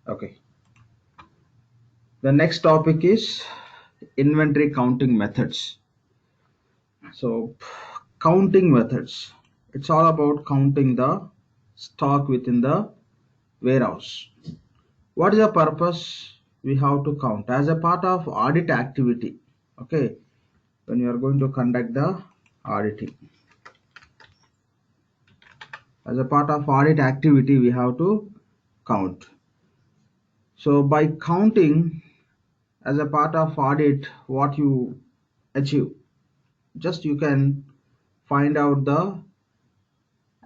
Okay. The next topic is inventory counting methods. So, counting methods. It's all about counting the stock within the warehouse. What is the purpose we have to count? As a part of audit activity. Okay. When you are going to conduct the auditing. As a part of audit activity, we have to count. So, by counting as a part of audit, what you achieve, just you can find out the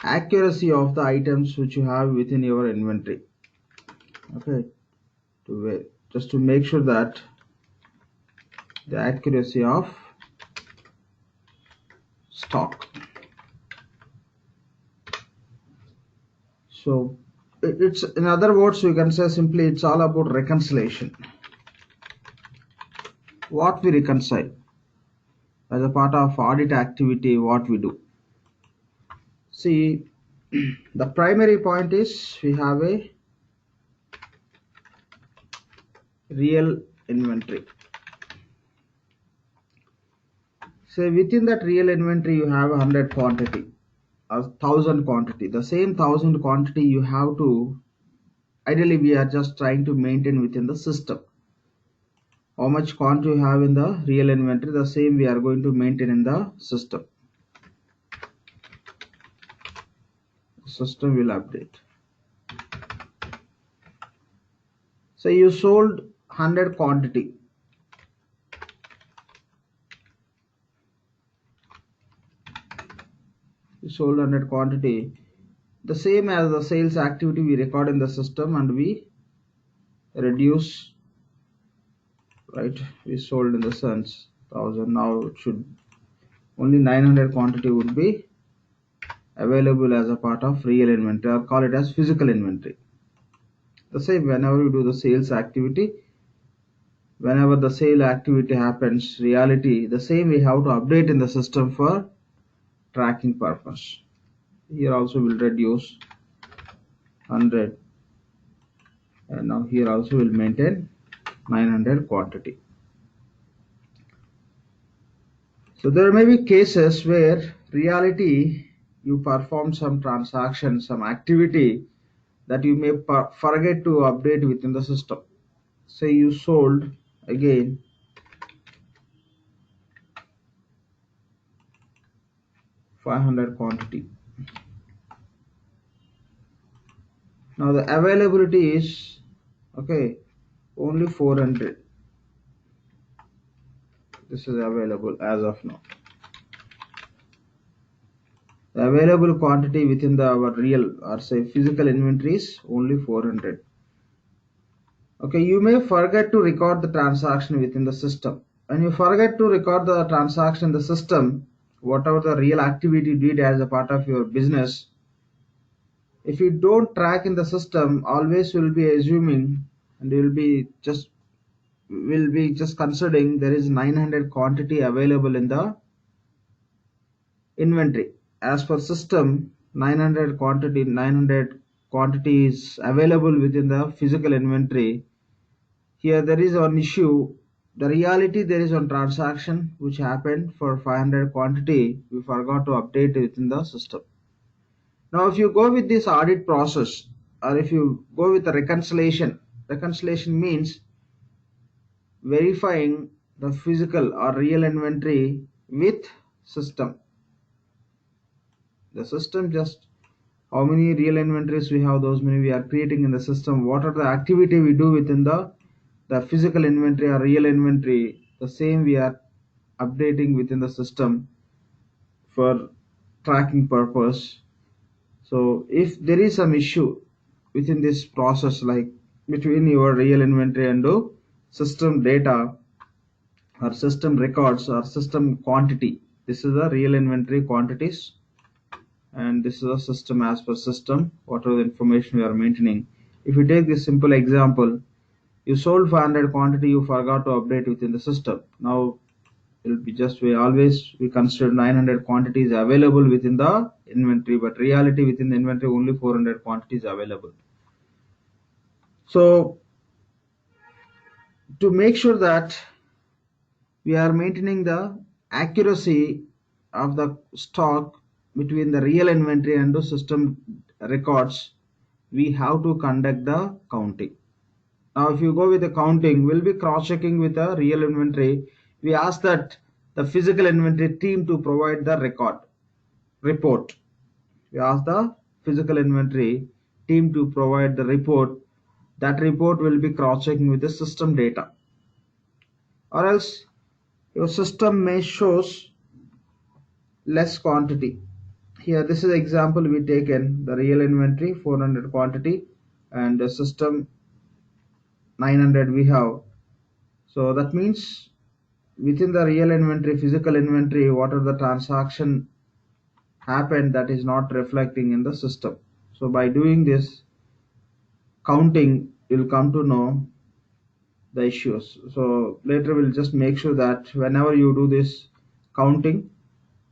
accuracy of the items which you have within your inventory. Okay, just to make sure that the accuracy of stock. So it's, in other words, we can say simply it's all about reconciliation. What we reconcile as a part of audit activity, what we do. See, the primary point is we have a real inventory. So within that real inventory you have 100 quantity, 1,000 quantity. The same 1,000 quantity you have to, ideally we are just trying to maintain within the system. How much quantity you have in the real inventory, the same we are going to maintain in the system. System will update. So you sold 100 quantity. You sold 100 quantity. The same as the sales activity we record in the system and we reduce, right? We sold in the sense 1,000. Now it should only 900 quantity would be available as a part of real inventory, or call it as physical inventory. The same, whenever you do the sales activity, whenever the sale activity happens, reality, the same we have to update in the system for tracking purpose. Here also will reduce 100, and now here also will maintain 900 quantity. So there may be cases where reality you perform some transaction, some activity that you may forget to update within the system. Say you sold again 500 quantity. Now the availability is, okay, only 400. This is available as of now. The available quantity within our real, or say physical inventory is only 400. Okay, you may forget to record the transaction within the system. When you forget to record the transaction in the system, whatever the real activity you did as a part of your business, if you don't track in the system, always will be assuming, and will be just considering there is 900 quantity available in the inventory. As per system, 900 quantity is available within the physical inventory. Here there is one issue. The reality, there is one transaction which happened for 500 quantity. We forgot to update it within the system. Now if you go with this audit process, or if you go with the reconciliation means verifying the physical or real inventory with system. The system, just how many real inventories we have, those many we are creating in the system. What are the activity we do within the physical inventory or real inventory, the same we are updating within the system for tracking purpose. So if there is some issue within this process, like between your real inventory and system data or system records or system quantity, this is the real inventory quantities, and this is a system as per system, whatever the information we are maintaining. If you take this simple example, you sold 500 quantity, you forgot to update within the system. Now it will be just, we consider 900 quantities available within the inventory, but reality within the inventory only 400 quantities available. So to make sure that we are maintaining the accuracy of the stock between the real inventory and the system records, we have to conduct the counting. Now if you go with the counting, we'll be cross checking with the real inventory. We ask that the physical inventory team to provide the report. We ask the physical inventory team to provide the report. That report will be cross checking with the system data, or else your system may shows less quantity. Here this is example we taken the real inventory 400 quantity and the system 900 we have. So that means within the real inventory, physical inventory, what are the transaction happened, that is not reflecting in the system. So by doing this counting, you'll come to know the issues. So later we'll just make sure that whenever you do this counting,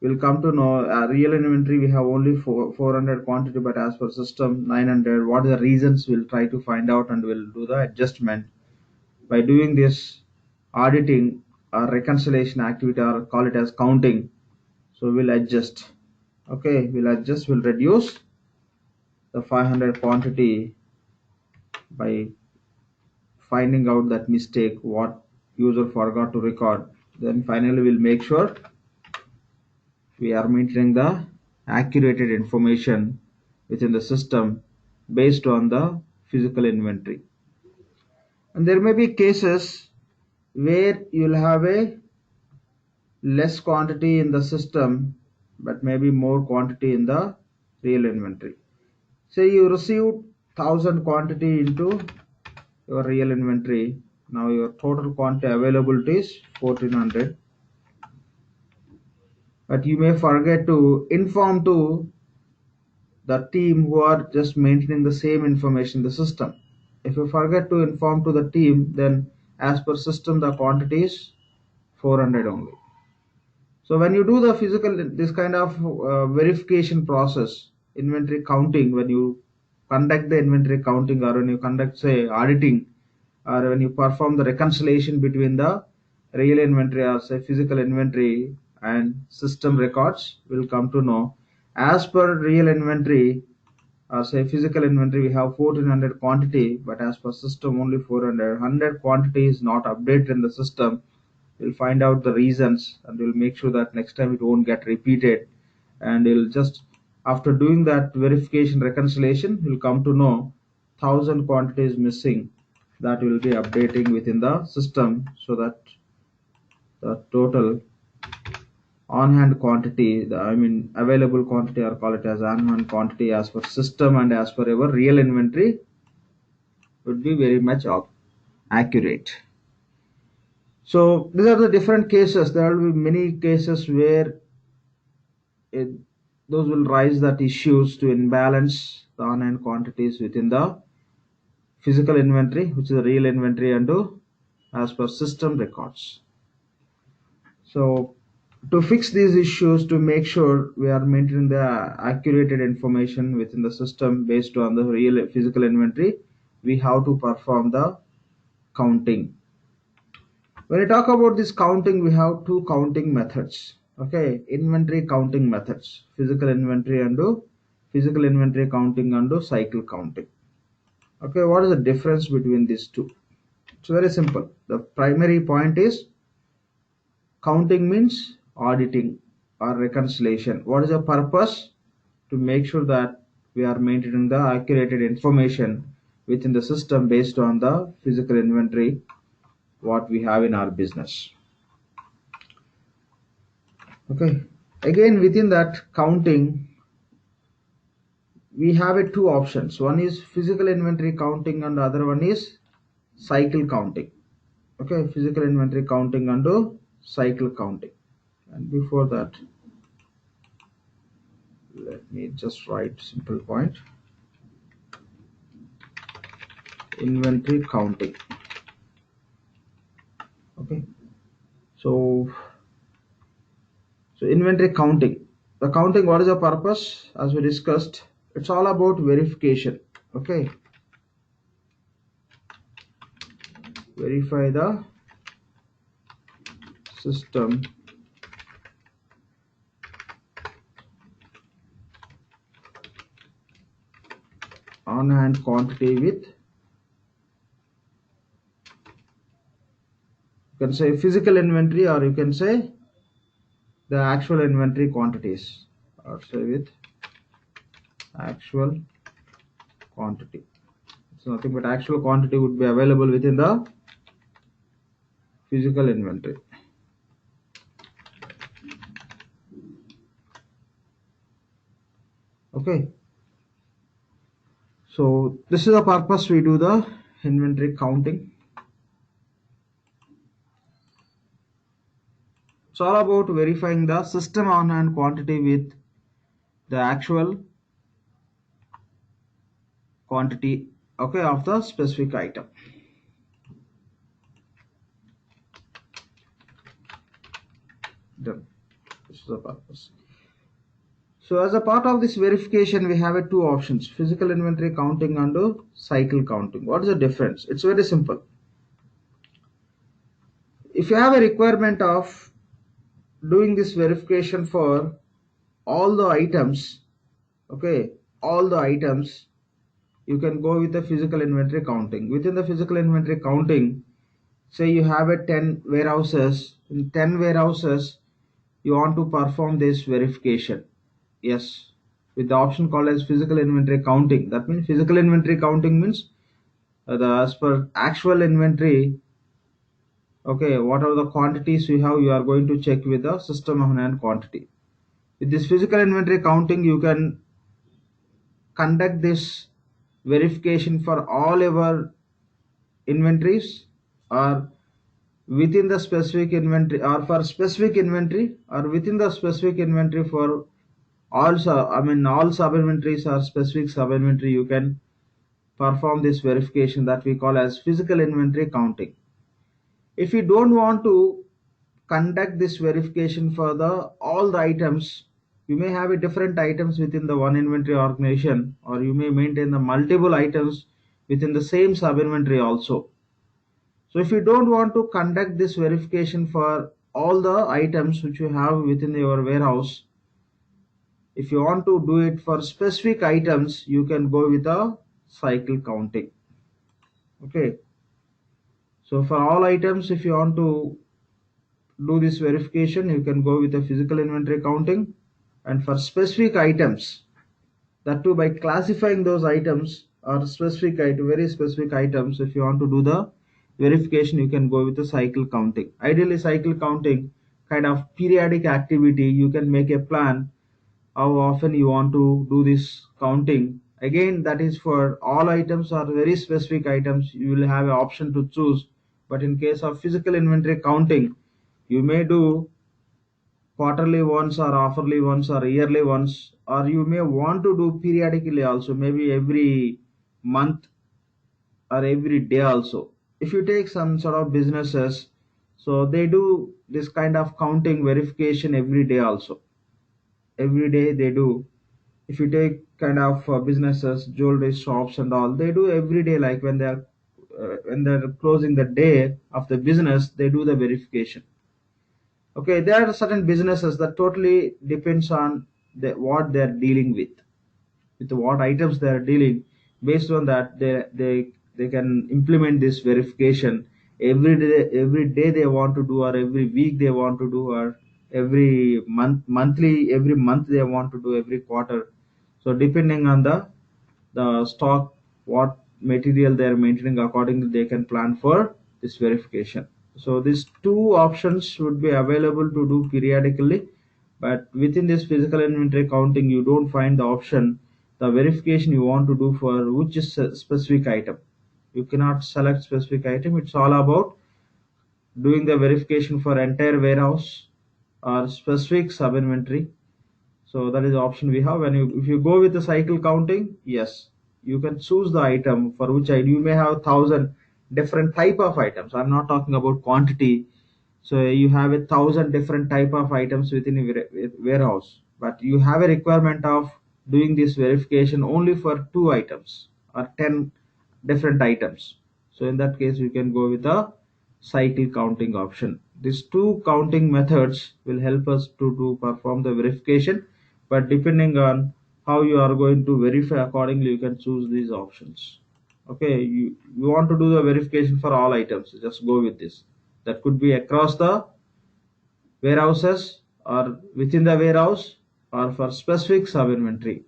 we'll come to know real inventory we have only 400 quantity, but as per system 900. What are the reasons, we'll try to find out and we'll do the adjustment. By doing this auditing or reconciliation activity, or call it as counting, so we'll adjust. Okay, we'll reduce the 500 quantity by finding out that mistake what user forgot to record. Then finally we'll make sure we are maintaining the accurate information within the system based on the physical inventory. And there may be cases where you'll have a less quantity in the system but maybe more quantity in the real inventory. Say you received 1000 quantity into your real inventory. Now your total quantity availability is 1400, but you may forget to inform to the team who are just maintaining the same information in the system. If you forget to inform to the team, then as per system the quantity is 400 only. So when you do the physical, this kind of verification process, inventory counting, when you conduct the inventory counting, or when you conduct say auditing, or when you perform the reconciliation between the real inventory or say physical inventory and system records, will come to know as per real inventory or say physical inventory we have 1400 quantity, but as per system only 400 quantity is not updated in the system. We'll find out the reasons and we'll make sure that next time it won't get repeated, and we'll just after doing that verification reconciliation we'll come to know 1000 quantities missing, that will be updating within the system, so that the total on hand quantity, I mean available quantity, or call it as on hand quantity as per system and as per our real inventory, would be very much accurate. So these are the different cases. There will be many cases where it, those will rise that issues to imbalance the on hand quantities within the physical inventory, which is the real inventory, and as per system records. So to fix these issues, to make sure we are maintaining the accurate information within the system based on the real physical inventory, we have to perform the counting. When we talk about this counting, we have two counting methods. Okay, inventory counting methods, physical inventory and physical inventory counting and cycle counting. Okay, what is the difference between these two? It's very simple. The primary point is counting means auditing or reconciliation. What is the purpose? To make sure that we are maintaining the accurate information within the system based on the physical inventory what we have in our business. Okay, again within that counting we have two options. One is physical inventory counting and the other one is cycle counting. Okay, physical inventory counting and cycle counting. And before that, let me just write simple point: inventory counting. Okay, so inventory counting, the counting, what is the purpose? As we discussed, it's all about verification. Okay, verify the system on hand quantity with, you can say physical inventory, or you can say the actual inventory quantities, or say with actual quantity. It's nothing but actual quantity would be available within the physical inventory. Okay, so this is the purpose we do the inventory counting. It's all about verifying the system on hand quantity with the actual quantity, okay, of the specific item. Done. This is the purpose. So as a part of this verification, we have two options: physical inventory counting and cycle counting. What is the difference? It's very simple. If you have a requirement of doing this verification for all the items, okay, all the items, you can go with the physical inventory counting. Within the physical inventory counting, say you have a 10 warehouses. In 10 warehouses, you want to perform this verification. Yes, with the option called as physical inventory counting. That means physical inventory counting means as per actual inventory, okay, what are the quantities you have, you are going to check with the system on hand quantity. With this physical inventory counting, you can conduct this verification for all our inventories, or within the specific inventory, or for specific inventory, or within the specific inventory for all all sub inventories or specific sub inventory. You can perform this verification that we call as physical inventory counting. If you don't want to conduct this verification for the all the items, you may have a different items within the one inventory organization, or you may maintain the multiple items within the same sub inventory also. So if you don't want to conduct this verification for all the items which you have within your warehouse, if you want to do it for specific items, you can go with a cycle counting. Okay, so for all items, if you want to do this verification, you can go with a physical inventory counting. And for specific items, that too by classifying those items or specific item, very specific items, if you want to do the verification, you can go with the cycle counting. Ideally, cycle counting kind of periodic activity. You can make a plan how often you want to do this counting. Again, that is for all items or very specific items, you will have an option to choose. But in case of physical inventory counting, you may do quarterly once, or halfly once, or yearly once, or you may want to do periodically also, maybe every month or every day also. If you take some sort of businesses, so they do this kind of counting verification every day also. Every day they do. If you take kind of businesses, jewelry shops and all, they do every day, like when they're closing the day of the business, they do the verification. Okay, there are certain businesses that totally depends on what they're dealing with what items they're dealing. Based on that, they can implement this verification every day they want to do, or every week they want to do, or every monthly, every month they want to do, every quarter. So depending on the stock, what material they are maintaining, accordingly they can plan for this verification. So these two options would be available to do periodically, but within this physical inventory counting, you don't find the option, the verification you want to do for which is a specific item. You cannot select specific item. It's all about doing the verification for entire warehouse or specific sub inventory. So that is the option we have. When if you go with the cycle counting, yes, you can choose the item for which you may have 1,000 different type of items. I'm not talking about quantity. So you have 1,000 different type of items within a warehouse, but you have a requirement of doing this verification only for two items or 10 different items. So in that case, you can go with a cycle counting option. These two counting methods will help us to perform the verification, but depending on how you are going to verify, accordingly you can choose these options. Okay, you want to do the verification for all items, just go with this. That could be across the warehouses or within the warehouse or for specific sub inventory.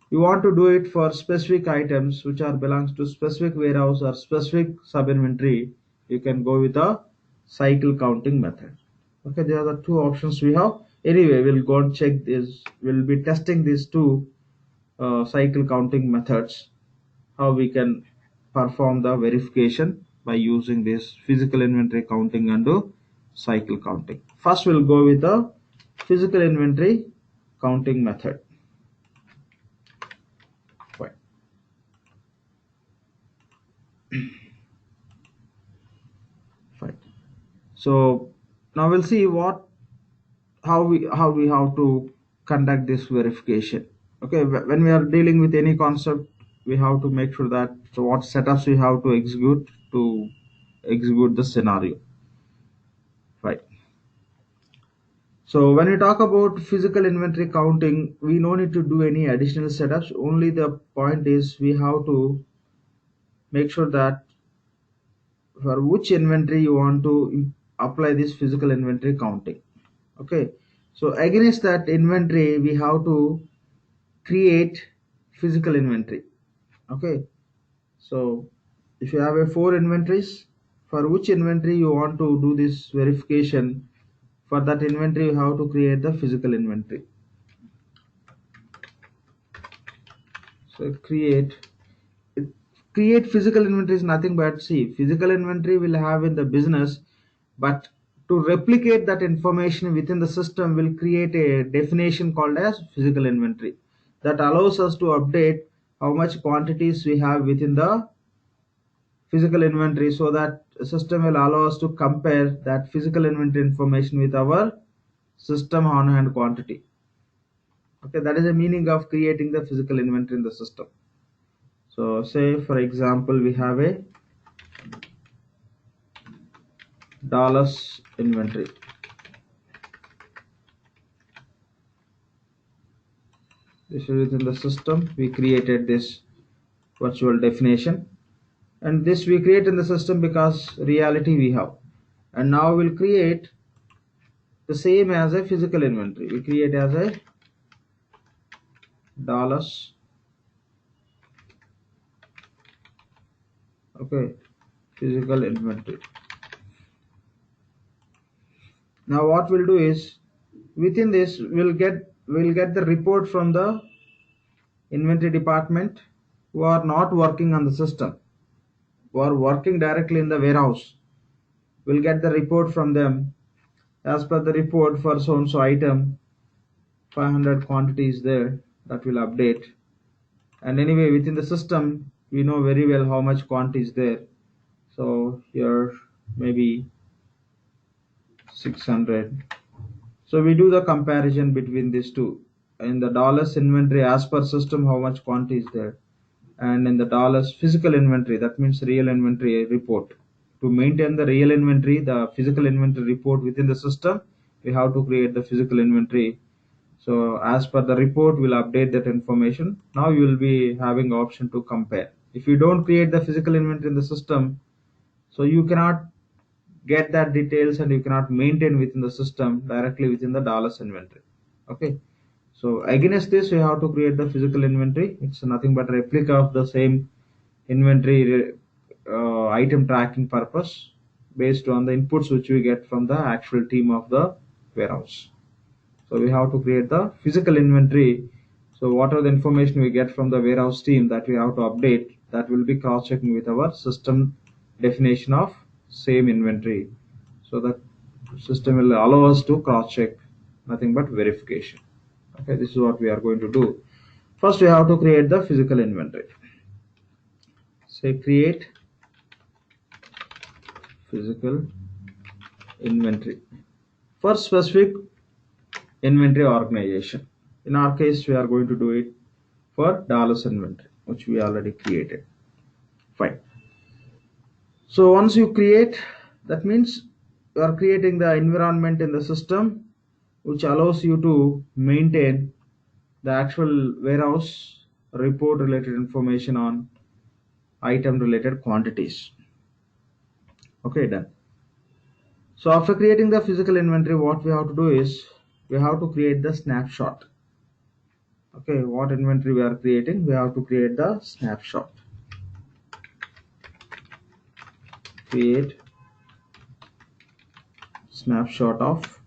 You want to do it for specific items which are belongs to specific warehouse or specific sub inventory, you can go with a cycle counting method. Okay, there are the two options we have. Anyway, we'll go and check this. We'll be testing these two cycle counting methods, how we can perform the verification by using this physical inventory counting and cycle counting. First, we'll go with the physical inventory counting method. Fine. Fine. So now we'll see how we have to conduct this verification. Okay, when we are dealing with any concept, we have to make sure that what setups we have to execute the scenario. Right. So when we talk about physical inventory counting, we no need to do any additional setups. Only the point is we have to make sure that for which inventory you want to apply this physical inventory counting. Okay, so against that inventory we have to create physical inventory. Okay, so if you have a 4 inventories, for which inventory you want to do this verification, for that inventory you have to create the physical inventory. So create physical inventory is nothing but, see, physical inventory will have in the business, but to replicate that information within the system will create a definition called as physical inventory that allows us to update how much quantities we have within the physical inventory, so that system will allow us to compare that physical inventory information with our system on hand quantity. Okay, that is the meaning of creating the physical inventory in the system. So say for example we have a dollars inventory. This is within the system. We created this virtual definition, and this we create in the system because reality we have. And now we'll create the same as a physical inventory. We create as a dollars. Okay, physical inventory. Now what we'll do is within this we'll get the report from the inventory department who are not working on the system, who are working directly in the warehouse. We'll get the report from them. As per the report, for so and so item 500 quantity is there, that will update. And anyway within the system we know very well how much quantity is there. So here maybe 600. So we do the comparison between these two. In the dollars inventory, as per system, how much quantity is there, and in the dollars physical inventory, that means real inventory report. To maintain the real inventory, the physical inventory report within the system, we have to create the physical inventory. So as per the report, we'll update that information. Now you will be having option to compare. If you don't create the physical inventory in the system, so you cannot get that details and you cannot maintain within the system directly within the dollars inventory. Okay, so against this we have to create the physical inventory. It's nothing but replica of the same inventory item tracking purpose based on the inputs which we get from the actual team of the warehouse. So we have to create the physical inventory. So whatever the information we get from the warehouse team that we have to update, that will be cross checking with our system definition of same inventory. So the system will allow us to cross check, nothing but verification. Okay, this is what we are going to do. First we have to create the physical inventory. Say create physical inventory for specific inventory organization. In our case we are going to do it for dollars inventory, which we already created. Fine. So once you create, that means you are creating the environment in the system which allows you to maintain the actual warehouse report related information on item related quantities. Okay, done. So after creating the physical inventory, what we have to do is we have to create the snapshot. Okay, what inventory we are creating, we have to create the snapshot. Create snapshot of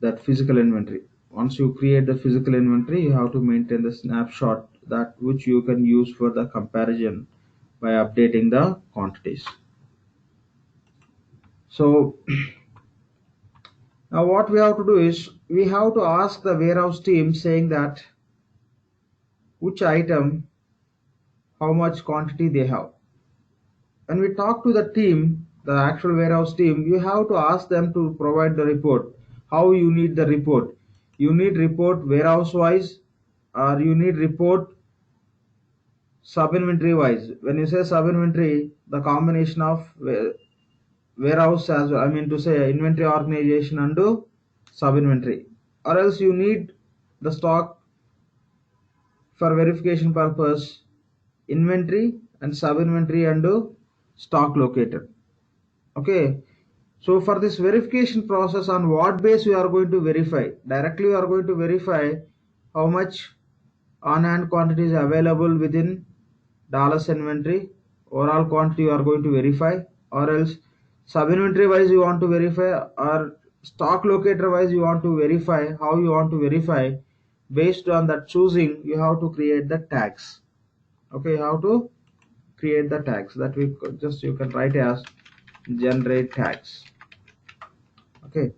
that physical inventory. Once you create the physical inventory, you have to maintain the snapshot, that which you can use for the comparison by updating the quantities. So now what we have to do is we have to ask the warehouse team saying that which item, how much quantity they have. When we talk to the team, the actual warehouse team, you have to ask them to provide the report. How you need the report? You need report warehouse wise, or you need report sub inventory wise. When you say sub inventory, the combination of warehouse as well, I mean to say inventory organization and sub inventory, or else you need the stock for verification purpose, inventory and sub inventory and stock locator. Okay, so for this verification process, on what base we are going to verify? Directly we are going to verify how much on hand quantity is available within dollars inventory. Overall quantity you are going to verify, or else sub inventory wise you want to verify, or stock locator wise you want to verify. How you want to verify? Based on that choosing, you have to create the tags. Okay, how to create the tags, that we just you can write as generate tags. Okay,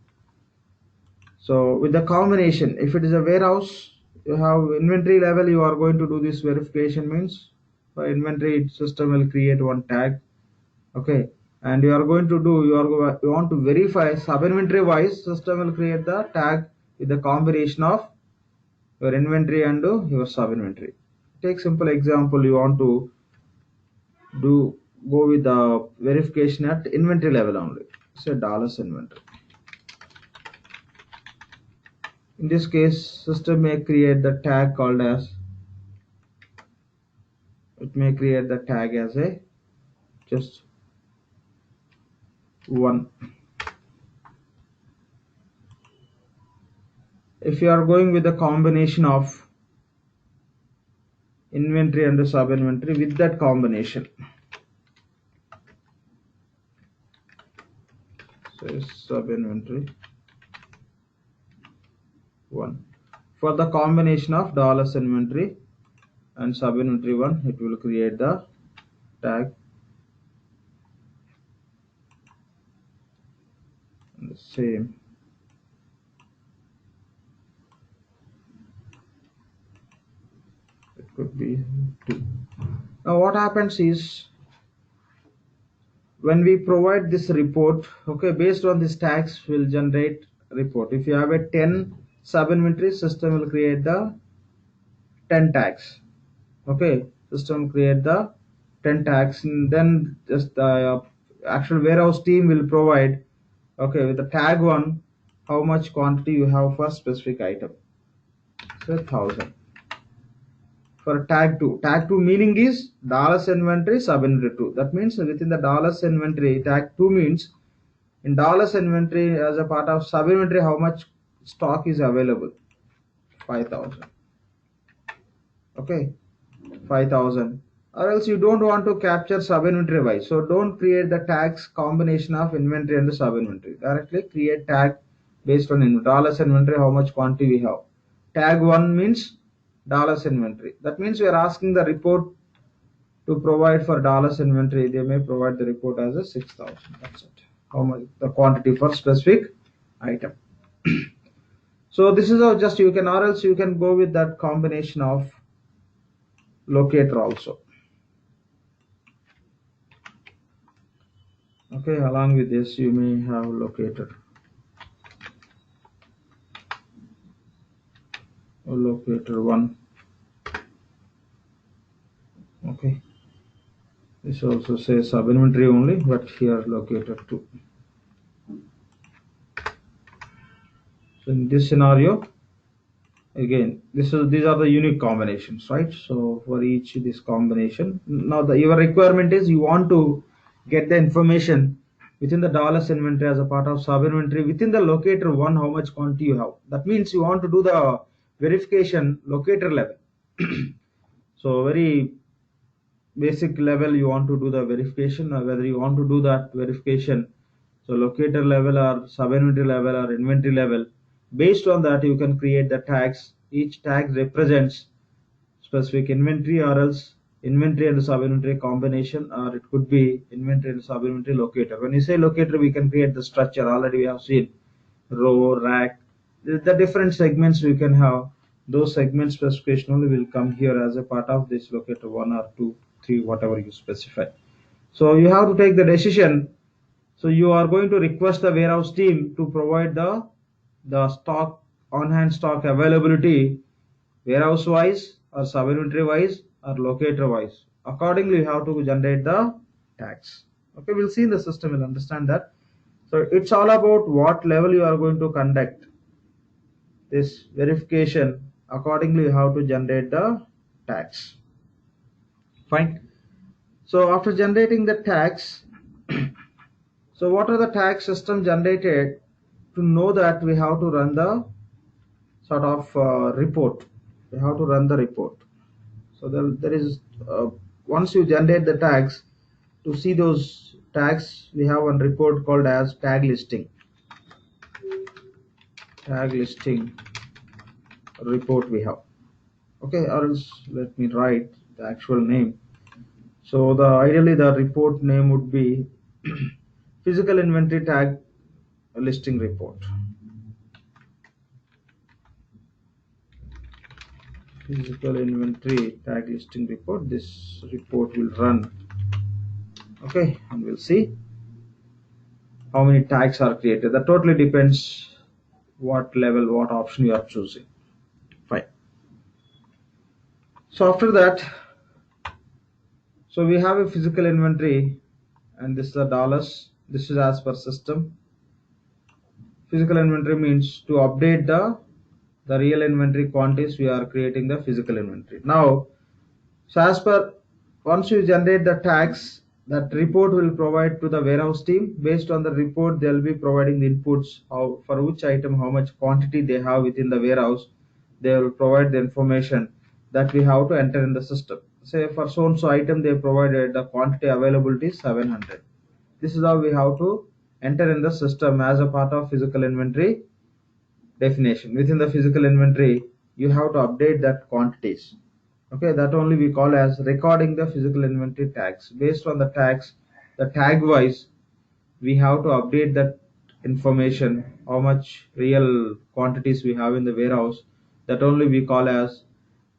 so with the combination, if it is a warehouse, you have inventory level, you are going to do this verification, means for inventory system will create one tag. Okay, and you are going to do, you want to verify sub inventory wise, system will create the tag with the combination of your inventory and your sub inventory. Take simple example, you want to do go with the verification at inventory level only, say dollars inventory. In this case, system may create the tag called as, it may create the tag as a just one. If you are going with a combination of inventory and the sub inventory, with that combination, so sub inventory one, for the combination of dollars inventory and sub inventory one, it will create the tag and the same. It could be two. Now what happens is, when we provide this report, okay, based on this tags will generate report. If you have a 10 sub inventory, system will create the 10 tags. Okay, system will create the 10 tags, and then just the actual warehouse team will provide, okay, with the tag one, how much quantity you have for specific item, so 1000. For tag 2 meaning is dollars inventory sub inventory 2. That means within the dollars inventory, tag 2 means in dollars inventory as a part of sub inventory, how much stock is available, 5000. Okay, 5000. Or else you don't want to capture sub inventory wise, so don't create the tags combination of inventory and the sub inventory. Directly create tag based on dollars inventory, how much quantity we have. Tag 1 means dollars inventory. That means we are asking the report to provide for dollars inventory. They may provide the report as a 6000. That's it, how much the quantity for specific item. So this is how just you can, or else you can go with that combination of locator also. Okay, along with this you may have locator or locator 1. Okay, This also says sub inventory only, but here locator 2. So in this scenario, again, these are the unique combinations, right? So for each this combination, now your requirement is you want to get the information within the dollars inventory as a part of sub inventory within the locator 1 how much quantity you have. That means you want to do the verification locator level. So very basic level you want to do the verification, or whether you want to do that verification so locator level or sub inventory level or inventory level. Based on that you can create the tags. Each tag represents specific inventory or else inventory and sub inventory combination, or it could be inventory and sub inventory locator. When you say locator, we can create the structure. Already we have seen row, rack, the different segments we can have. Those segment specification only will come here as a part of this locator 1 or 2 3 whatever you specify. So you have to take the decision. So you are going to request the warehouse team to provide the stock on hand stock availability warehouse wise or sub inventory wise or locator wise. Accordingly you have to generate the tags. Okay, we'll see in the system, we'll understand that. So it's all about what level you are going to conduct this verification. Accordingly you have to generate the tags. Fine. So after generating the tags, so what are the tag system generated to know that we have to run the sort of report. We have to run the report. So there is once you generate the tags, to see those tags we have one report called as tag listing. Tag listing report we have. Okay, or else let me write the actual name. So ideally the report name would be physical inventory tag listing report. Physical inventory tag listing report. This report will run. Okay, and we'll see how many tags are created. That totally depends what level, what option you are choosing. Fine. So after that, so we have a physical inventory, and this is the dollars. This is as per system. Physical inventory means to update the real inventory quantities we are creating the physical inventory. Now, so as per once you generate the tags, that report will provide to the warehouse team. Based on the report, they'll be providing the inputs how for which item how much quantity they have within the warehouse. They will provide the information that we have to enter in the system. Say for so and so item they provided the quantity availability is 700. This is how we have to enter in the system as a part of physical inventory definition. Within the physical inventory you have to update that quantities. Okay, that only we call as recording the physical inventory tags. Based on the tags, the tag wise we have to update that information how much real quantities we have in the warehouse. That only we call as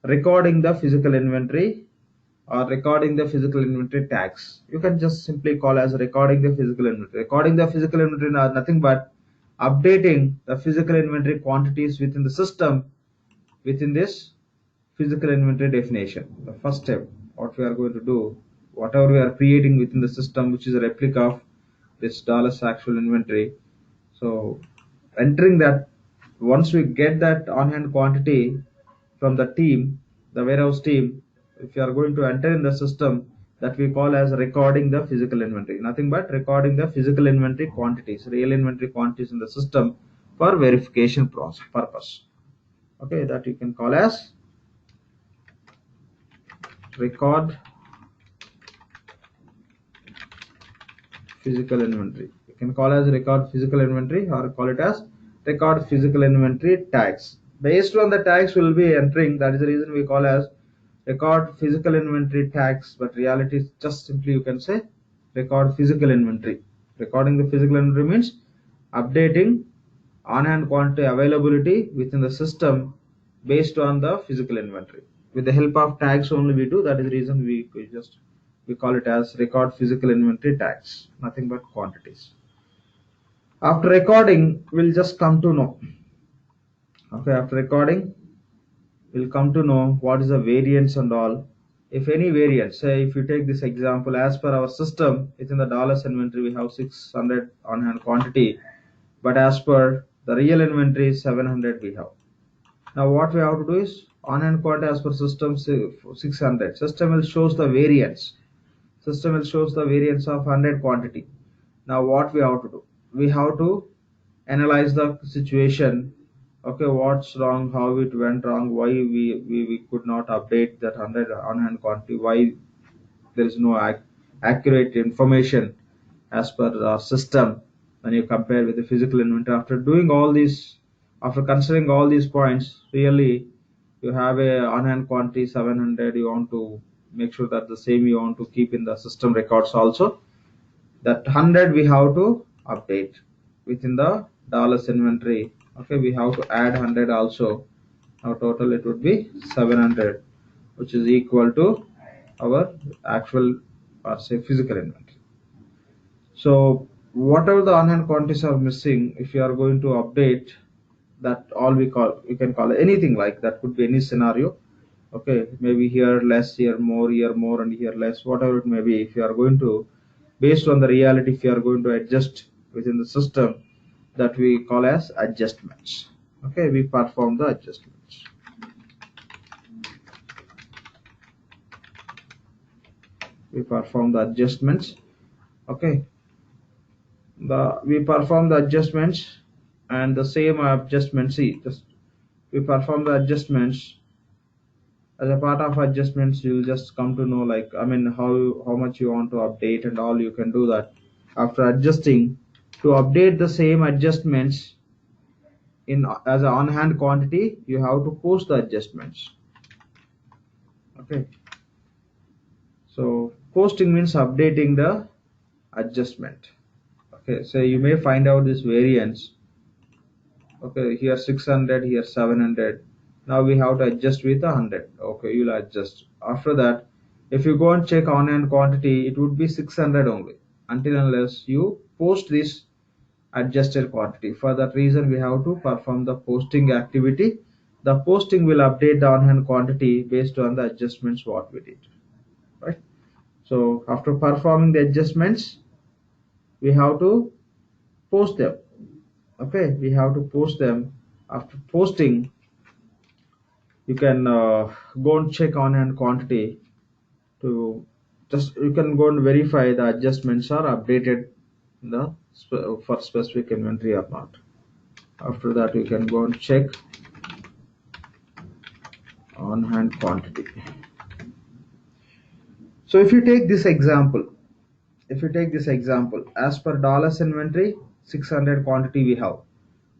recording the physical inventory or recording the physical inventory tags. You can just simply call as recording the physical inventory. Recording the physical inventory are nothing but updating the physical inventory quantities within the system within this physical inventory definition. The first step, what we are going to do, whatever we are creating within the system, which is a replica of this dollars actual inventory. So entering that, once we get that on hand quantity from the team, the warehouse team, if you are going to enter in the system, that we call as recording the physical inventory. Nothing but recording the physical inventory quantities, real inventory quantities in the system for verification process purpose. Okay, that you can call as record physical inventory. You can call as record physical inventory or call it as record physical inventory tags. Based on the tags we will be entering, that is the reason we call as record physical inventory tags, but reality is just simply you can say record physical inventory. Recording the physical inventory means updating on hand quantity availability within the system based on the physical inventory. With the help of tags only we do, that is the reason we call it as record physical inventory tags, nothing but quantities. After recording we'll just come to know, okay, after recording we'll come to know what is the variance and all. if any variance, say if you take this example, as per our system, within the dollars inventory we have 600 on hand quantity, but as per the real inventory 700 we have. Now what we have to do is, on hand quantity as per system 600, system will shows the variance. System will shows the variance of 100 quantity. Now what we have to do? We have to analyze the situation. Okay, what's wrong? How it went wrong? Why we could not update that 100 on hand quantity? Why there is no accurate information as per our system when you compare with the physical inventory? After doing all these, after considering all these points, really you have a on hand quantity 700, you want to make sure that the same you want to keep in the system records also. That 100 we have to update within the dollars inventory. Okay, we have to add 100 also. Our total it would be 700, which is equal to our actual, or say, physical inventory. So whatever the on hand quantities are missing, if you are going to update that, all we call, you can call anything, like that could be any scenario. Okay, maybe here less, here more, and here less, whatever it may be. If you are going to, based on the reality, if you are going to adjust within the system, that we call as adjustments. Okay, we perform the adjustments. We perform the adjustments. Okay, we perform the adjustments, and the same adjustments, see, just we perform the adjustments. As a part of adjustments, you'll just come to know, like, I mean, how much you want to update and all. You can do that after adjusting. To update the same adjustments in as a on hand quantity, you have to post the adjustments. Okay, so posting means updating the adjustment. Okay, so you may find out this variance. Okay, here 600, here 700. Now we have to adjust with 100. Okay, you'll adjust. After that, if you go and check on hand quantity, it would be 600 only, until unless you post this adjusted quantity. For that reason, we have to perform the posting activity. The posting will update the on hand quantity based on the adjustments what we did, right? So after performing the adjustments, we have to post them. Okay, we have to post them. After posting, you can go and check on hand quantity, to just, you can go and verify the adjustments are updated in the for specific inventory or not. After that, you can go and check on hand quantity. So if you take this example, as per dollars inventory 600 quantity we have,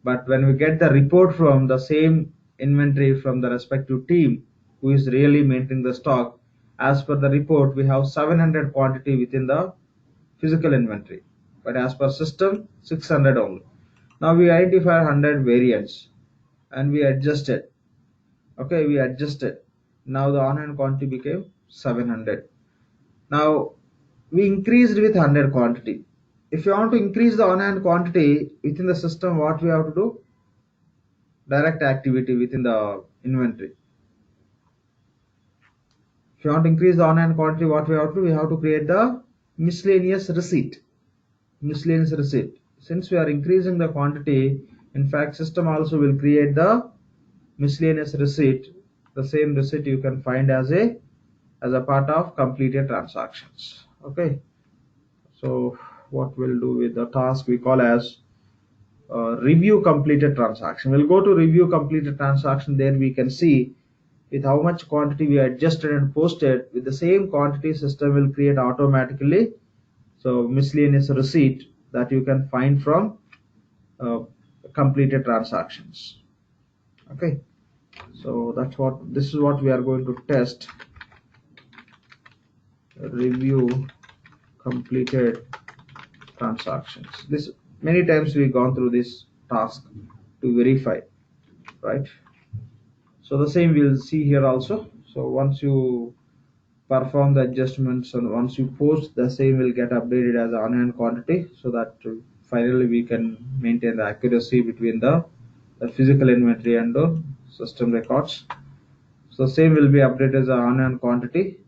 but when we get the report from the same inventory from the respective team who is really maintaining the stock, as per the report we have 700 quantity within the physical inventory, but as per system 600 only. Now we identify 100 variants and we adjusted. Okay, we adjusted. Now the on hand quantity became 700. Now we increased with 100 quantity. If you want to increase the on hand quantity within the system, what we have to do? Direct activity within the inventory. If you want to increase the on hand quantity, what we have to do? We have to create the miscellaneous receipt. Miscellaneous receipt. Since we are increasing the quantity, in fact, system also will create the miscellaneous receipt. The same receipt you can find as a part of completed transactions. Okay, so what we'll do with the task we call as review completed transaction. We'll go to review completed transaction. There we can see with how much quantity we adjusted and posted. With the same quantity, system will create automatically so miscellaneous receipt that you can find from completed transactions. Okay, so this is what we are going to test. Review completed transactions. This many times we've gone through this task to verify, right? So the same we'll see here also. So once you perform the adjustments and once you post, the same will get updated as on hand quantity, so that finally we can maintain the accuracy between the physical inventory and the system records. So same will be updated as on hand quantity.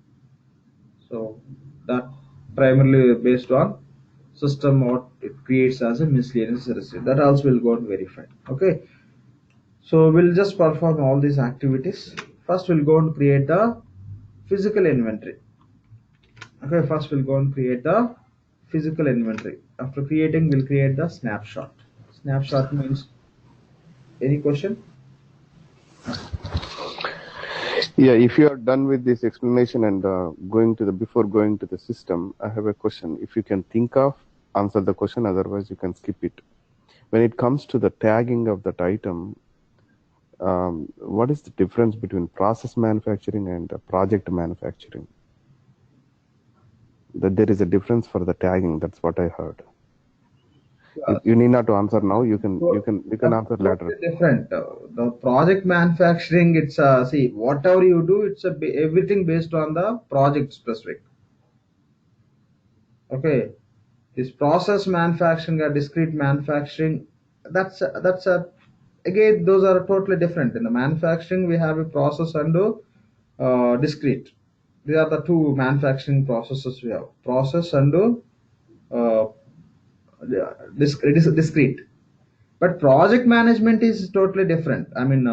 So that primarily based on system what it creates as a miscellaneous receipt. That also will go and verify. Okay. So we'll just perform all these activities. First we'll go and create the physical inventory. Okay, first we'll go and create the physical inventory. After creating, we'll create the snapshot. Snapshot means any question? Yeah, if you are done with this explanation and before going to the system, I have a question. If you can think of, answer the question, otherwise you can skip it. When it comes to the tagging of that item, what is the difference between process manufacturing and project manufacturing? That there is a difference for the tagging. That's what I heard. You need not to answer now. You can answer later. Different. The project manufacturing, it's see whatever you do, it's everything based on the project specific. Okay, this process manufacturing or discrete manufacturing, that's a again those are totally different. In the manufacturing, we have a process and discrete. These are the two manufacturing processes we have: process and discrete. But project management is totally different. I mean,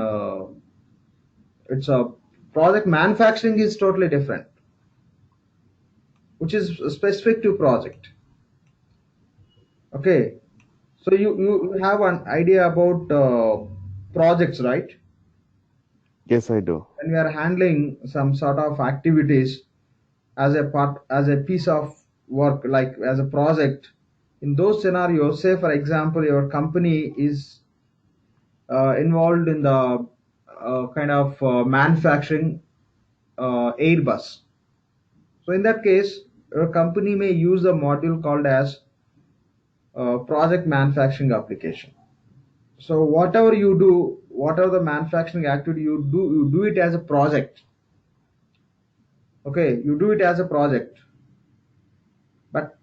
it's a project manufacturing is totally different, which is specific to project. Okay, so you have an idea about projects, right? Yes, I do. When we are handling some sort of activities as a piece of work, like as a project, in those scenarios, say for example, your company is involved in the kind of manufacturing Airbus. So in that case, your company may use a module called as project manufacturing application. So whatever you do, whatever the manufacturing activity you do it as a project. Okay, you do it as a project. But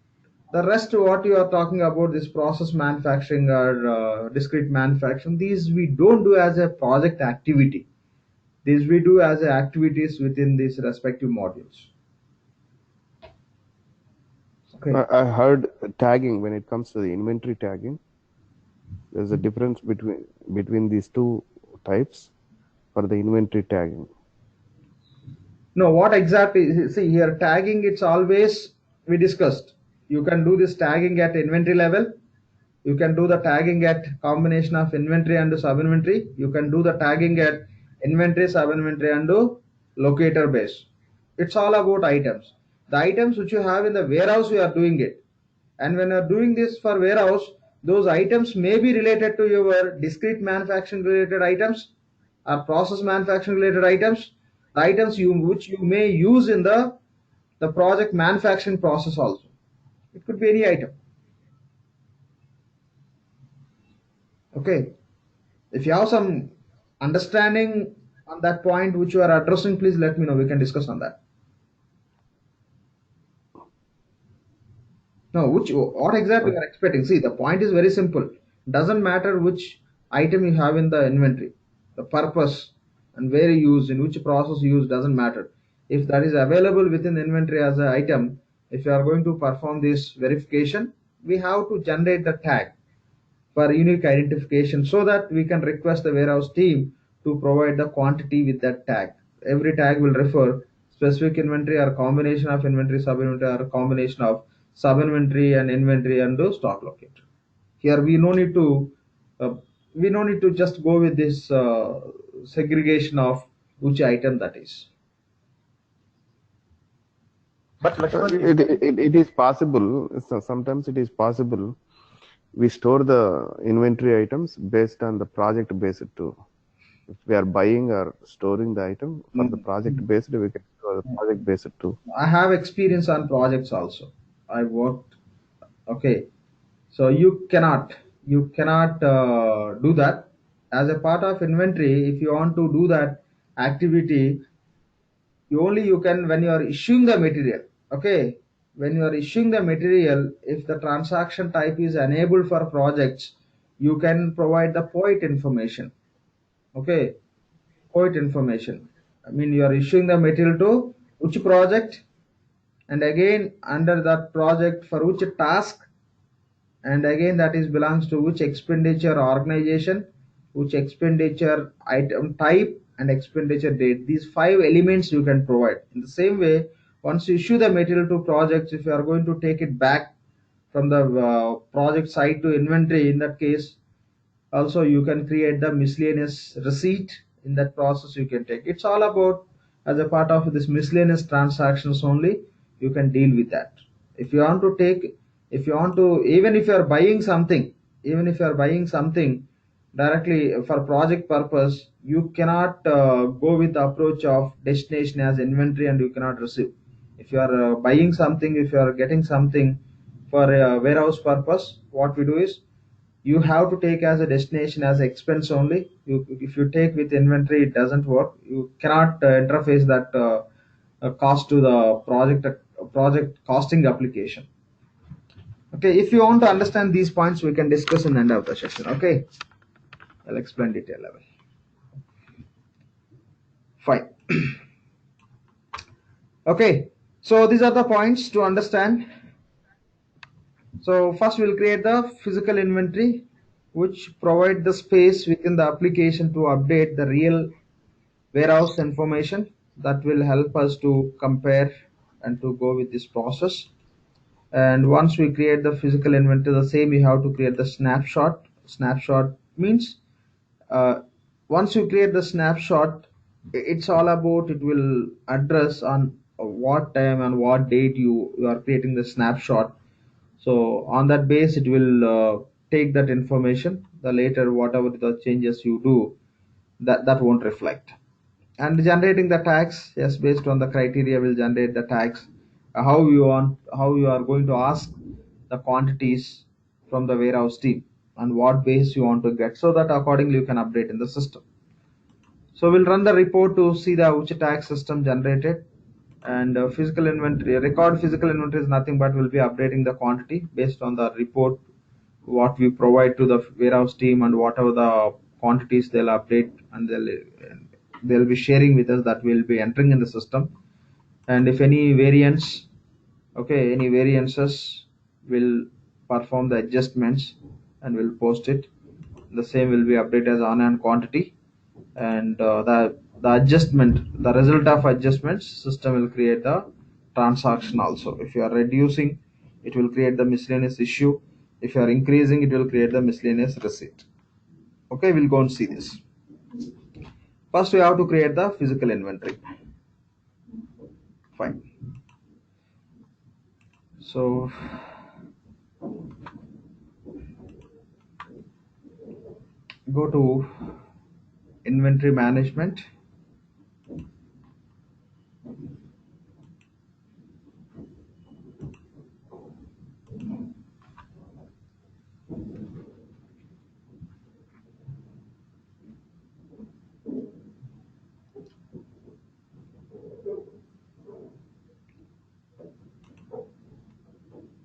the rest what you are talking about, this process manufacturing or discrete manufacturing, these we don't do as a project activity. These we do as activities within these respective modules. Okay. I heard tagging. When it comes to the inventory tagging, there's a difference between these two types for the inventory tagging. No, what exactly? See here, tagging. It's always we discussed. You can do this tagging at inventory level. You can do the tagging at combination of inventory and sub-inventory. You can do the tagging at inventory, sub-inventory, and locator base. It's all about items. The items which you have in the warehouse, you are doing it. And when you are doing this for warehouse, those items may be related to your discrete manufacturing related items or process manufacturing related items, the items which you may use in the project manufacturing process also. It could be any item. Okay. If you have some understanding on that point which you are addressing, please let me know. We can discuss on that. No, what exactly you are expecting? See, the point is very simple. Doesn't matter which item you have in the inventory, the purpose and where you use, in which process you use, doesn't matter. If that is available within the inventory as an item, if you are going to perform this verification, we have to generate the tag for unique identification so that we can request the warehouse team to provide the quantity with that tag. Every tag will refer specific inventory or combination of inventory, sub-inventory, or combination of sub-inventory and inventory and the stock locator. Here uh, we no need to just go with this segregation of which item that is. But it is possible. So sometimes it is possible. We store the inventory items based on the project based too. If we are buying or storing the item for the project based, we can store the project based too. I have experience on projects also. I worked. Okay, so you cannot do that as a part of inventory. If you want to do that activity, you can when you are issuing the material. Okay, when you are issuing the material, if the transaction type is enabled for projects, you can provide the POIT information. Okay, POIT information. I mean, you are issuing the material to which project and again under that project for which task, and again that is belongs to which expenditure organization, which expenditure item type, and expenditure date. These five elements you can provide. In the same way, once you issue the material to projects, if you are going to take it back from the project site to inventory, in that case also you can create the miscellaneous receipt. In that process you can take, it's all about as a part of this miscellaneous transactions only you can deal with that. If you want to take, if you want to, even if you are buying something, even if you are buying something directly for project purpose, you cannot go with the approach of destination as inventory and you cannot receive. If you are buying something, if you are getting something for warehouse purpose, what we do is you have to take as a destination as expense only. You, if you take with inventory, it doesn't work. You cannot interface that cost to the project costing application. Okay, if you want to understand these points, we can discuss in the end of the session. Okay, I'll explain detail level. Fine. Okay, so these are the points to understand. So first we'll create the physical inventory, which provide the space within the application to update the real warehouse information that will help us to compare and to go with this process. And once we create the physical inventory, the same you have to create the snapshot means once you create the snapshot, it's all about, it will address on what time and what date you are creating the snapshot. So on that base it will take that information. The later whatever the changes you do, that won't reflect. And generating the tags, yes, based on the criteria will generate the tags. How you want, how you are going to ask the quantities from the warehouse team and what base you want to get, so that accordingly you can update in the system. So we'll run the report to see the which tag system generated. And physical inventory record, physical inventory is nothing but will be updating the quantity based on the report what we provide to the warehouse team, and whatever the quantities they'll update, and they'll be sharing with us, that will be entering in the system. And if any variance, okay, any variances, will perform the adjustments and will post it. The same will be updated as on and quantity. And the adjustment, the result of adjustments, system will create the transaction also. If you are reducing, it will create the miscellaneous issue. If you are increasing, it will create the miscellaneous receipt. Okay, we'll go and see this. First we have to create the physical inventory. Fine. So go to inventory management.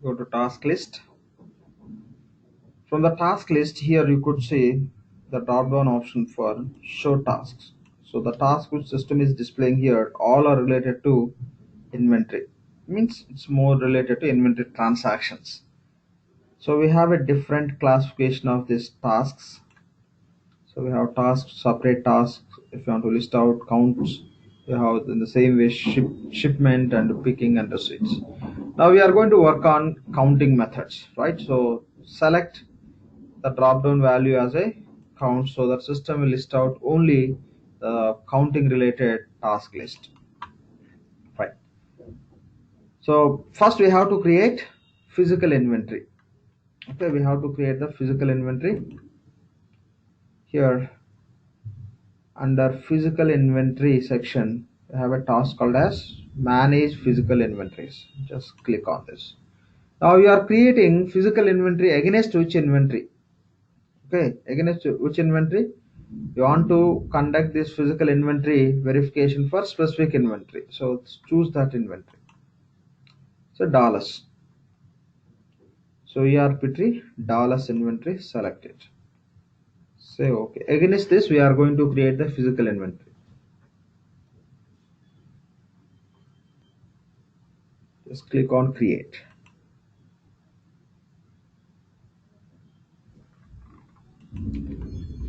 Go to task list. From the task list, here you could see the drop down option for show tasks. So the task which system is displaying here all are related to inventory. Means it's more related to inventory transactions. So we have a different classification of these tasks. So we have tasks, separate tasks. If you want to list out counts, you have in the same way shipment and picking and receipts. Now we are going to work on counting methods, right? So select the drop down value as a count, so that system will list out only the counting related task list. Fine. So first we have to create physical inventory. Okay, we have to create the physical inventory. Here under physical inventory section, we have a task called as manage physical inventories. Just click on this. Now you are creating physical inventory against which inventory? Okay, against which inventory? You want to conduct this physical inventory verification for specific inventory. So choose that inventory. So dollars. So ERP3 dollars inventory, select it. Say okay. Against this, we are going to create the physical inventory. Just click on create.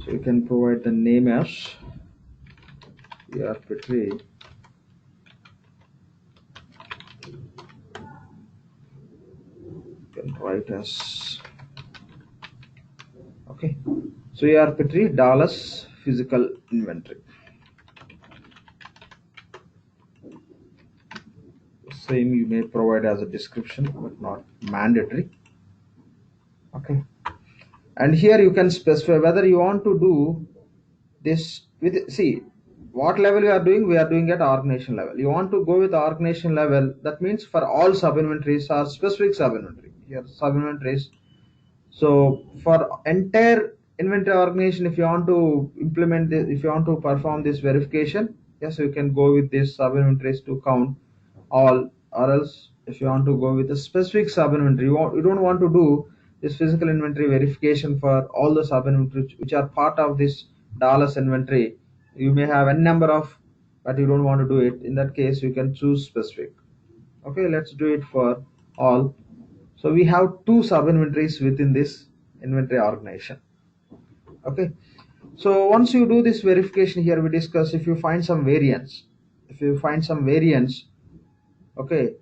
So you can provide the name as ERP3 you can write as okay. So ERP3 Dallas physical inventory. Same you may provide as a description, but not mandatory. Okay. And here you can specify whether you want to do this with, see what level you are doing. We are doing at organization level. You want to go with organization level, that means for all sub inventories or specific sub inventory. Here sub inventories. So for entire inventory organization, if you want to implement this, if you want to perform this verification, yes, you can go with this sub inventories to count all. Or else if you want to go with a specific sub inventory, you don't want to do this physical inventory verification for all the sub inventories which are part of this Dallas inventory. You may have n number of, but you don't want to do it. In that case, you can choose specific. Okay, let's do it for all. So we have two sub inventories within this inventory organization. Okay, so once you do this verification, here we discuss if you find some variance. If you find some variance, okay,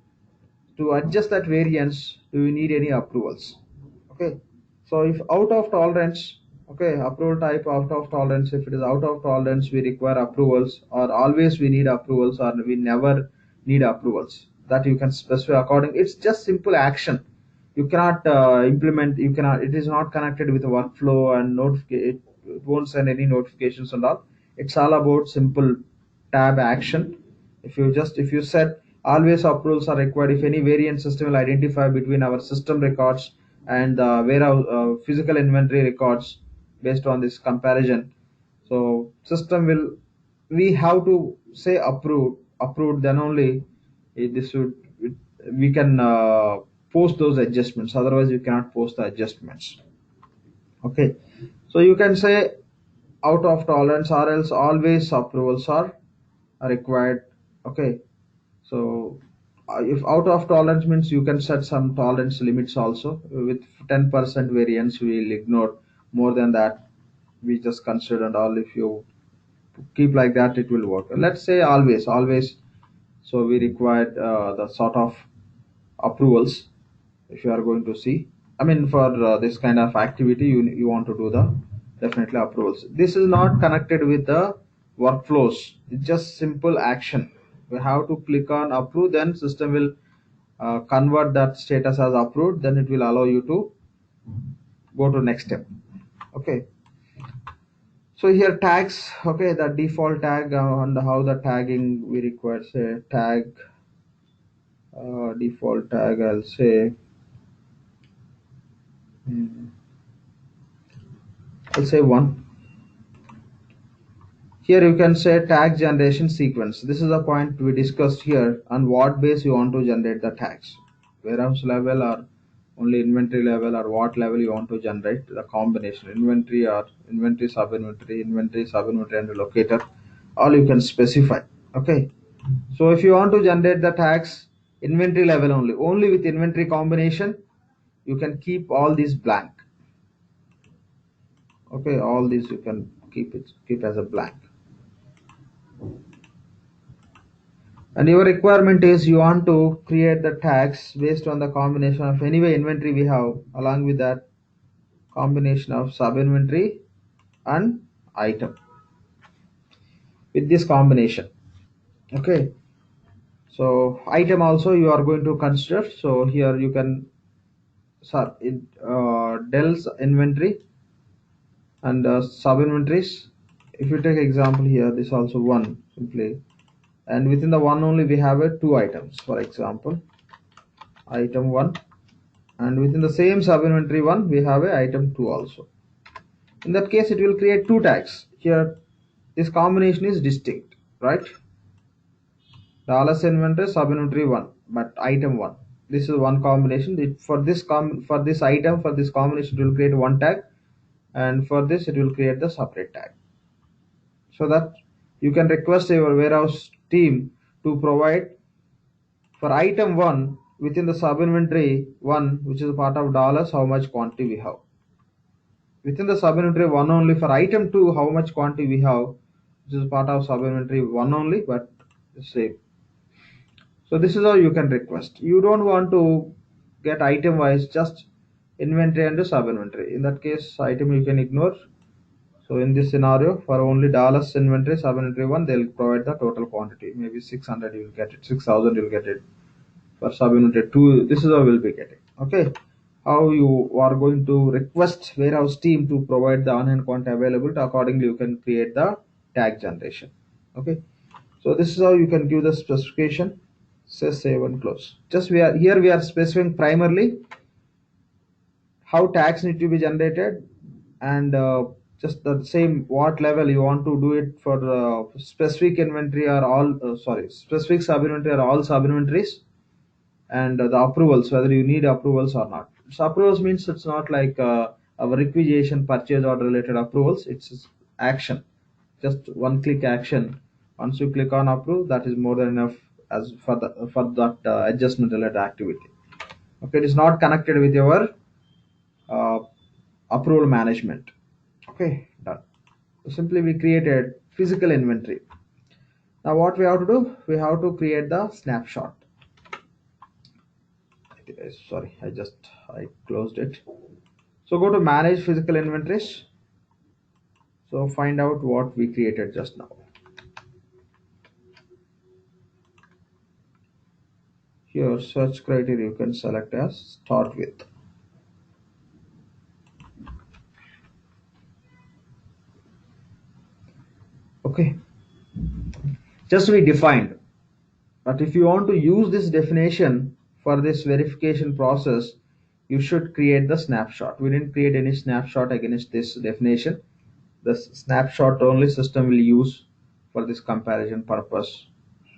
to adjust that variance, do you need any approvals? Okay, so if out of tolerance, okay, approval type out of tolerance, if it is out of tolerance, we require approvals, or always we need approvals, or we never need approvals. That you can specify according. It's just simple action. You cannot implement. You cannot. It is not connected with a workflow and notification. It won't send any notifications and all. It's all about simple tab action. If you said always approvals are required if any variant system will identify between our system records and the warehouse physical inventory records based on this comparison. So system will, we have to say approved, then only this would, we can post those adjustments. Otherwise you cannot post the adjustments. Okay, so you can say out of tolerance, or else always approvals are required. Okay, so if out of tolerance means you can set some tolerance limits also. With 10% variance we will ignore. More than that we just consider and all. If you keep like that, it will work. Let's say always. So we require the sort of approvals. If you are going to see, I mean for this kind of activity, you want to do the definitely approvals. This is not connected with the workflows. It's just simple action. We have to click on approve, then system will convert that status as approved, then it will allow you to go to next step. Okay, so here tags. Okay, the default tag and how the tagging we require. Say tag default tag, I'll say I'll say 1. Here you can say tag generation sequence. This is the point we discussed here, on what base you want to generate the tags. Warehouse level or only inventory level, or what level you want to generate the combination inventory or inventory sub inventory and locator. All you can specify. Okay. So if you want to generate the tags inventory level only with inventory combination, you can keep all these blank. Okay, all these you can keep as a blank. And your requirement is you want to create the tags based on the combination of anyway inventory we have, along with that combination of sub inventory and item. With this combination, okay, so item also you are going to consider. So here you can Dell's inventory and sub inventories. If you take example here, this also 1 simply, and within the 1 only we have 2 items. For example, item 1, and within the same sub inventory 1 we have item 2 also. In that case it will create 2 tags. Here this combination is distinct, right? Dallas inventory sub inventory 1, but item 1, this is one combination. For this item, for this combination it will create 1 tag, and for this it will create the separate tag, so that you can request your warehouse team to provide for item 1 within the sub inventory 1, which is a part of dollars, how much quantity we have. Within the sub inventory 1 only, for item 2, how much quantity we have, which is part of sub inventory 1 only, but the same. So this is how you can request. You don't want to get item wise, just inventory and sub inventory. In that case, item you can ignore. So in this scenario, for only dollars inventory, sub inventory 1, they'll provide the total quantity. Maybe 600 you will get it, 6,000 you will get it. For sub inventory 2, this is how we'll be getting. Okay. How you are going to request warehouse team to provide the on-hand quantity available. To accordingly, you can create the tag generation. Okay. So this is how you can give the specification. Say save and close. Just we are specifying primarily how tags need to be generated, and just the same what level you want to do it for specific inventory or all specific sub inventory or all sub inventories, and the approvals, whether you need approvals or not. So approvals means it's not like our requisition purchase order related approvals. It's action, just one click action. Once you click on approve, that is more than enough as for that adjustment related activity. Okay, it is not connected with your uh, approval management. Okay, done. So simply we created physical inventory. Now what we have to do, we have to create the snapshot. Sorry, I closed it. So go to manage physical inventories. So find out what we created just now. Here search criteria you can select as start with. Okay, just we defined, but if you want to use this definition for this verification process, you should create the snapshot. We didn't create any snapshot against this definition. The snapshot only system will use for this comparison purpose.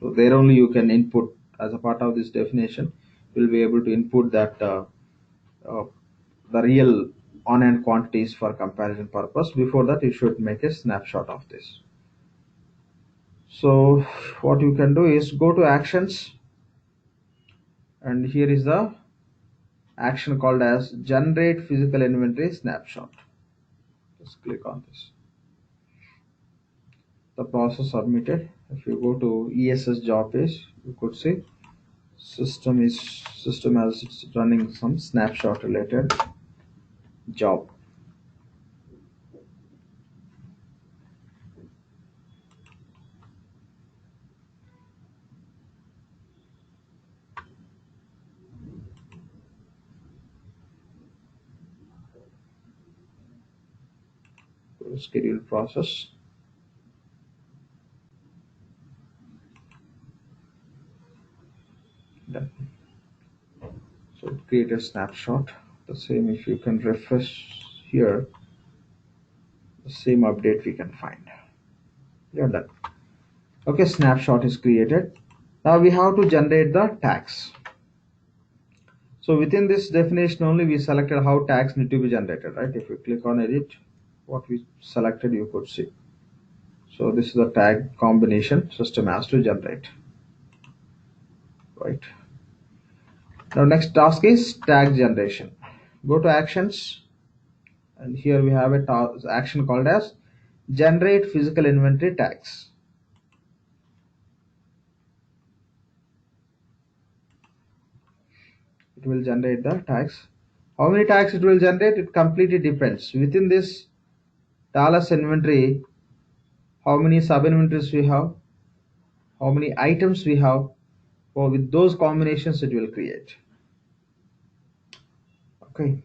So there only you can input as a part of this definition. You'll be able to input that uh, the real on-hand quantities for comparison purpose. Before that, you should make a snapshot of this. So what you can do is go to actions, and here is the action called as generate physical inventory snapshot. Just click on this. The process submitted. If you go to ESS job page, you could see system as it's running some snapshot related job. Schedule process. Done. So create a snapshot. The same, if you can refresh here, the same update we can find. You're done. Okay, snapshot is created. Now we have to generate the tags. So within this definition only, we selected how tags need to be generated, right? If you click on edit, what we selected you could see. So this is the tag combination system has to generate, right? Now next task is tag generation. Go to actions, and here we have a action called as generate physical inventory tags. It will generate the tags. How many tags it will generate? It completely depends. Within this dollars inventory, how many sub inventories we have, how many items we have, or with those combinations it will create. Okay.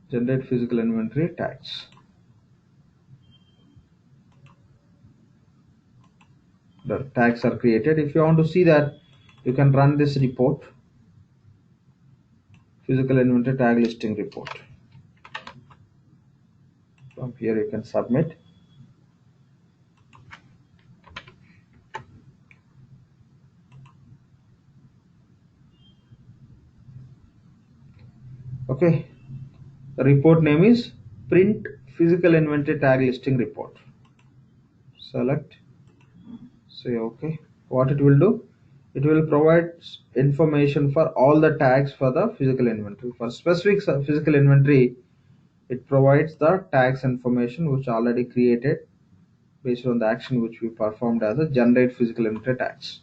Generate physical inventory tags. The tags are created. If you want to see that, you can run this report, physical inventory tag listing report. From here you can submit. Okay, the report name is print physical inventory tag listing report. Select, Say okay. What it will do? It will provide information for all the tags for the physical inventory. For specific physical inventory, it provides the tags information which already created based on the action which we performed as a generate physical inventory tags.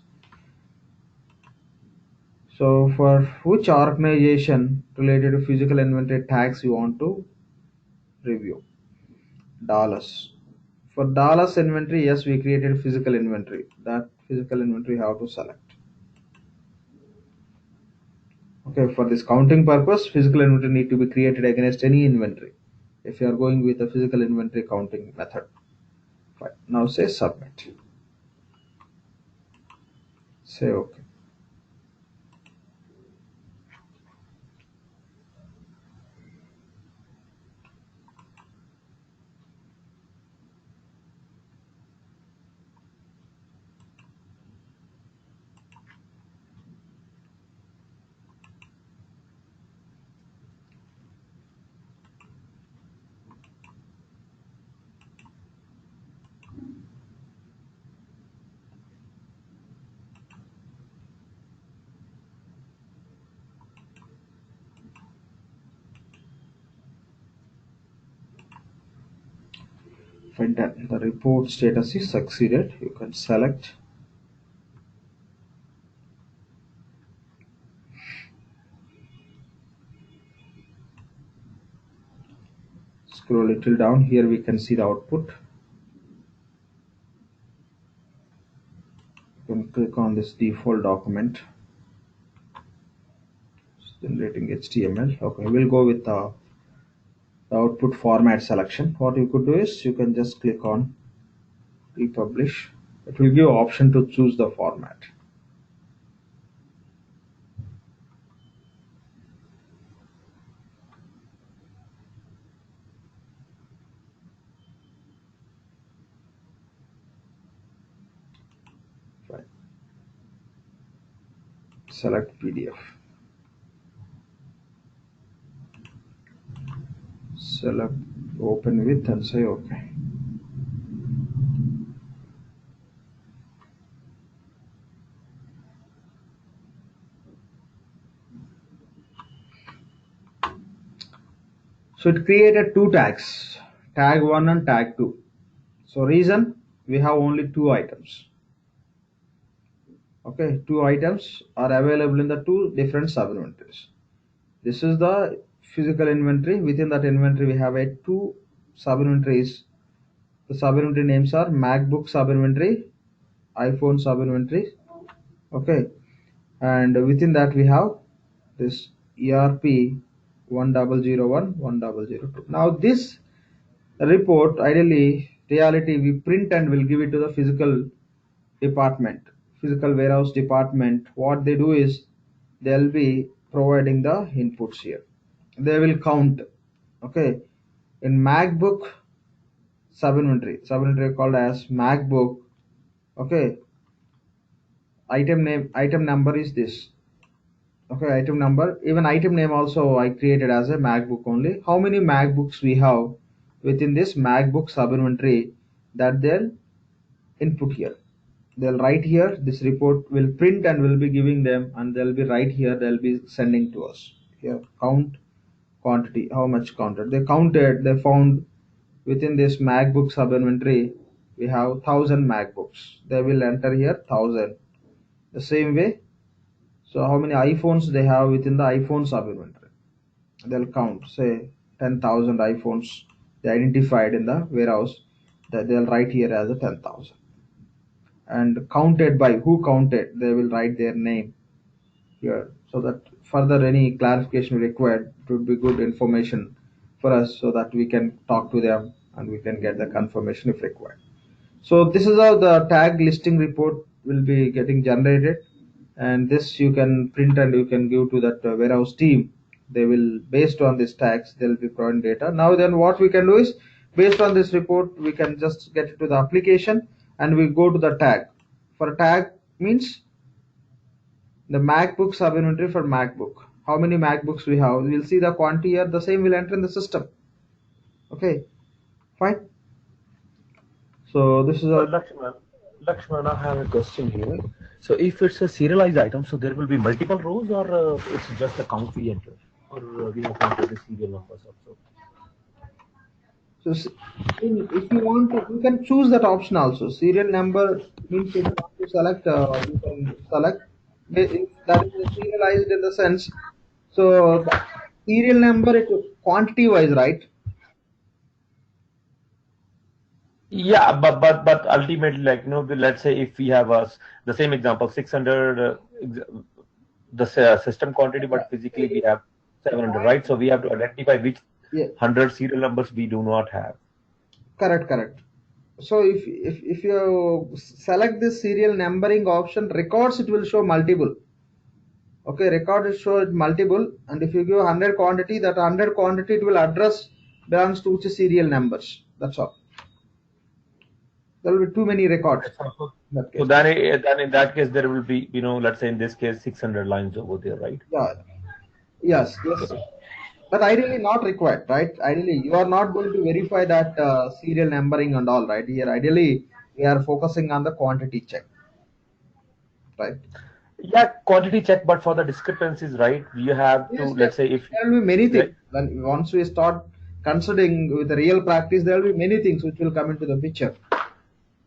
So for which organization related to physical inventory tags you want to review? Dallas. For Dallas inventory, yes, we created physical inventory. That physical inventory how to select. Okay, for this counting purpose, physical inventory need to be created against any inventory. If you are going with a physical inventory counting method. Fine. Now say submit. Say okay. Fine, done. The report status is succeeded. You can select. Scroll a little down. Here we can see the output. You can click on this default document. It's generating HTML. Okay, we'll go with the output format selection. What you could do is you can just click on republish. It will give option to choose the format. Fine. Select PDF. Select open with and say okay. So it created two tags, tag 1 and tag 2. So reason, we have only two items. Okay, two items are available in the two different sub inventories. This is the physical inventory. Within that inventory, we have a two sub inventories. The sub inventory names are MacBook sub inventory, iPhone sub inventory. Okay, and within that we have this ERP 1001, 1002. Now this report, ideally, reality, we print and will give it to the physical department, physical warehouse department. What they do is they'll be providing the inputs here. They will count. Okay, in MacBook sub inventory called as MacBook. Okay, item number is this. Okay, item number, even item name also I created as a MacBook only. How many MacBooks we have within this MacBook sub inventory, that they'll input here. They'll write here. This report will print and will be giving them, and they'll be right here. They'll be sending to us here. Count quantity, how much counted. They counted. They found within this MacBook sub inventory we have 1,000 MacBooks. They will enter here 1,000. The same way. So how many iPhones they have within the iPhone sub inventory? They'll count. Say 10,000 iPhones they identified in the warehouse. That they'll write here as a 10,000. And counted by who counted, they will write their name here, so that further any clarification required, it would be good information for us, so that we can talk to them and we can get the confirmation if required. So this is how the tag listing report will be getting generated, and this you can print and you can give to that warehouse team. They will, based on these tags, they'll be providing data. Now then what we can do is, based on this report, we can just get it to the application and we go to the tag. For a tag means the MacBook sub inventory for MacBook. How many MacBooks we have? We'll see the quantity here. The same will enter in the system. Okay, fine. So this is So, a Lakshman, Lakshmana, I have a question here. So if it's a serialized item, so there will be multiple rows, or it's just the count we enter, or we have to enter the serial numbers also. So if you want to, you can choose that option also. Serial number means if you want to select, you can select. If that is serialized in the sense, so the serial number it quantity wise, right? Yeah, but ultimately, like let's say if we have the same example, 600, the system quantity, Yeah. but physically we have 700, right? So we have to identify which Yeah, 100 serial numbers we do not have. correct. So if you select this serial numbering option, records it will show multiple. Okay, record is show it multiple, and if you give 100 quantity, that 100 quantity it will address belongs to which serial numbers. That's all. There will be too many Okay, records in that so case. then in that case there will be, let's say in this case 600 lines over there, right? Yeah. Yes. But ideally not required, right? Ideally, you are not going to verify that serial numbering and all, right? Here, ideally, we are focusing on the quantity check, right? Yeah, quantity check, but for the discrepancies, right? You have to, Yes, let's say if there will be many like, things. When once we start considering with the real practice, there will be many things which will come into the picture,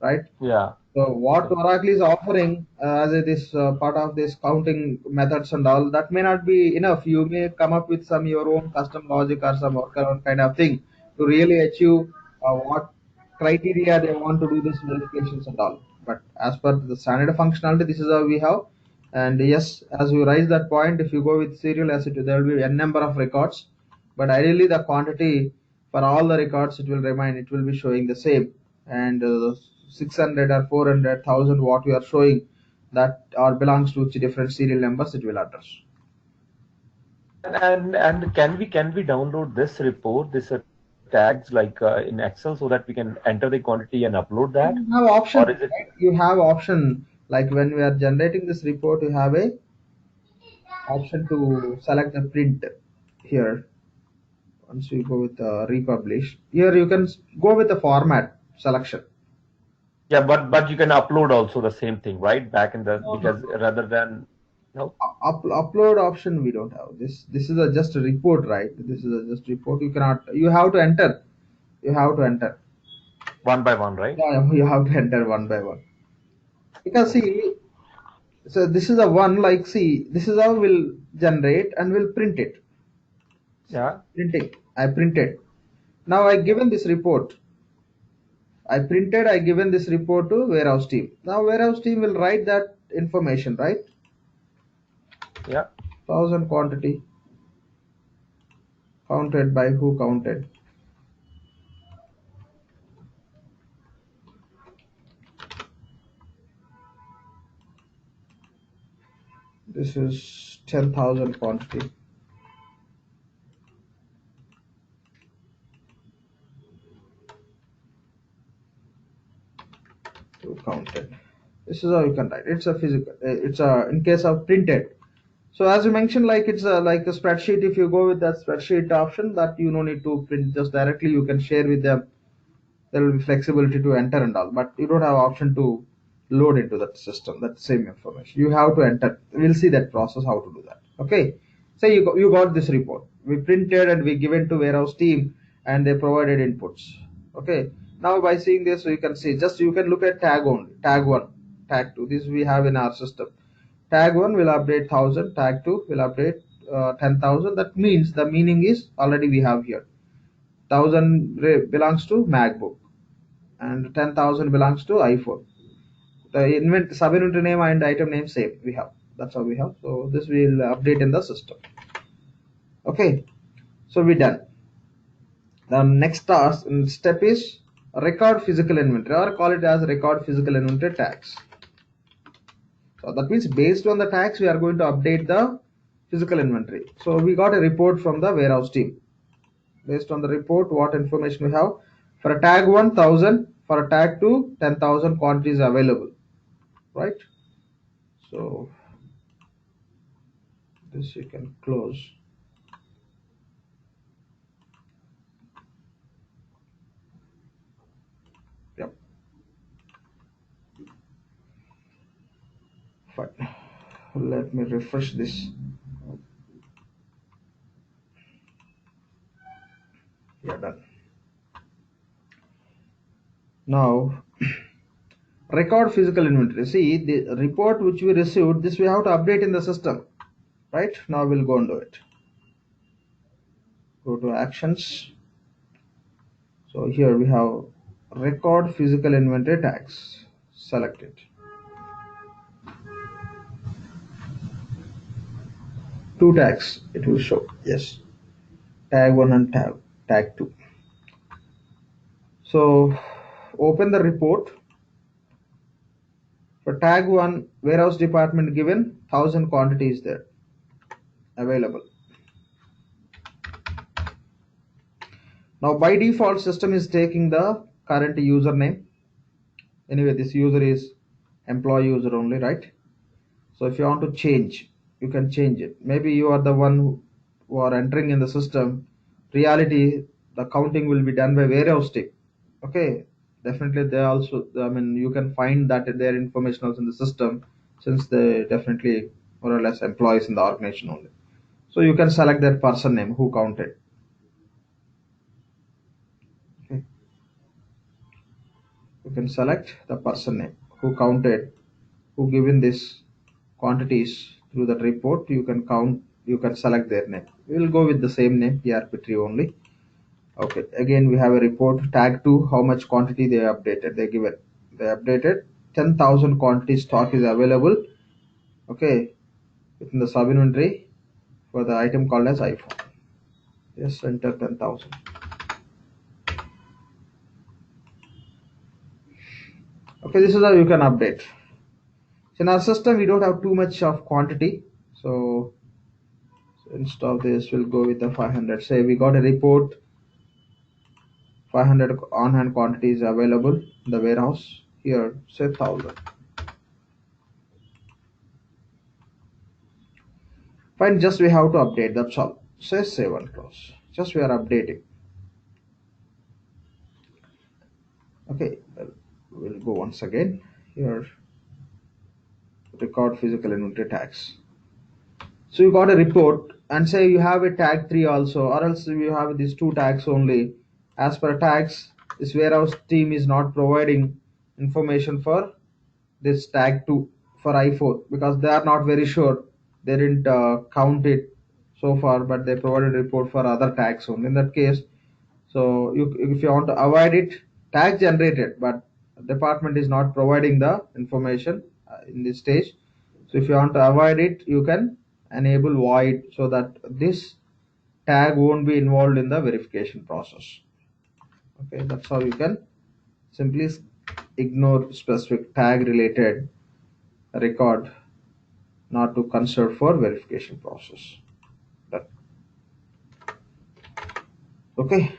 right? yeah. So what Oracle is offering as it is part of this counting methods and all, that may not be enough. You may come up with some your own custom logic or some workaround kind of thing to really achieve what criteria they want to do this verifications and all. But as per the standard functionality, this is how we have. And yes, as you raise that point, if you go with serial as it, there will be n number of records. But ideally, the quantity for all the records it will remain. It will be showing the same. And 600 or 400,000 what we are showing that or belongs to which different serial numbers it will address. And can we download this report, this tags like in Excel so that we can enter the quantity and upload that, You have option, or is it? right? You have option like when we are generating this report, you have a option to select the print here. Once you go with the republish, here you can go with the format selection. Yeah, but you can upload also the same thing, right? Back in the, No. because rather than no. Upload option we don't have. This is a just a report, right? This is a just report. You cannot. You have to enter. You have to enter. One by one, right? Yeah, you have to enter one by one. Because see, so this is a one like see, this is how we'll generate and we'll print it. Yeah. Printing. I printed. Now I given this report. I printed. I given this report to warehouse team. Now warehouse team will write that information, right? Yeah. Thousand quantity counted by who counted. This is 10,000 quantity to counted. This is how you can write. It's a physical. It's a in case of printed. So as you mentioned, like it's like a spreadsheet. If you go with that spreadsheet option, that you no need to print just directly. You can share with them. There will be flexibility to enter and all, but you don't have option to load into that system. That same information you have to enter. We'll see that process how to do that. Okay. Say you got this report. We printed and we given to warehouse team, and they provided inputs. Okay. Now by seeing this, you can see just you can look at tag only. Tag one, tag two. This we have in our system. Tag 1 will update 1000, tag 2 will update 10,000. That means the meaning is already we have here. 1000 belongs to MacBook and 10,000 belongs to iPhone. The sub inventory name and item name same we have. That's how we have. So this will update in the system. Okay, so we done. The next task step is record physical inventory or call it as record physical inventory tags. So that means based on the tags, we are going to update the physical inventory. So we got a report from the warehouse team. Based on the report, what information we have? For a tag 1000, for a tag 2, 10,000 quantities available, right? So this you can close. Yep. Fine. Let me refresh this. Yeah, done. Now, record physical inventory. See, the report which we received, this we have to update in the system. Right? Now we'll go and do it. Go to actions. So here we have record physical inventory tags. Select it. Two tags it will show. Yes. Tag 1 and tag 2. So open the report. For tag 1, warehouse department given 1000 quantities there available. Now by default system is taking the current username. Anyway, this user is employee user only, right? So if you want to change, you can change it. Maybe you are the one who are entering in the system. Reality, the counting will be done by warehouse team. Okay, definitely they also, I mean, you can find that their information also in the system, since they definitely more or less employees in the organization only. So you can select that person name who counted. Okay. You can select the person name who counted, who given this quantities through that report. You can count, you can select their name. We will go with the same name, PRP tree only. Okay, again we have a report tag 2, how much quantity they updated, they given, they updated 10,000 quantity stock is available. Okay, within the sub inventory for the item called as iPhone. Yes, enter 10,000. Okay, this is how you can update. So in our system we don't have too much of quantity, so instead of this we'll go with the 500. Say we got a report 500 on hand quantities available in the warehouse. Here say 1000. Fine, just we have to update, that's all. Say save and close. Just we are updating. Okay, we'll go once again. Here record physical inventory tags. So you got a report and say you have a tag 3 also, or else you have these two tags only. As per tags, this warehouse team is not providing information for this tag 2 for i4 because they are not very sure. They didn't count it so far, but they provided report for other tags only. In that case, so if you want to avoid it, tag generated, but department is not providing the information in this stage. So if you want to avoid it, you can enable void so that this tag won't be involved in the verification process. Okay, that's how you can simply ignore specific tag related record not to consider for verification process. Done. Okay,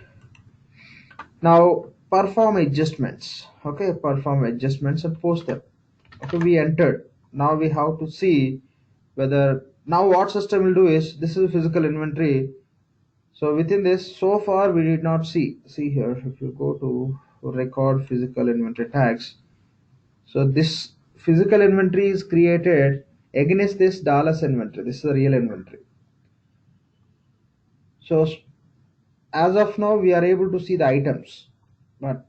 now perform adjustments. Okay, perform adjustments and post them. Okay, we entered. Now we have to see whether, now what system will do is, this is physical inventory. So within this, so far we did not see here, if you go to record physical inventory tags, so this physical inventory is created against this dollars inventory. This is a real inventory. So as of now we are able to see the items, but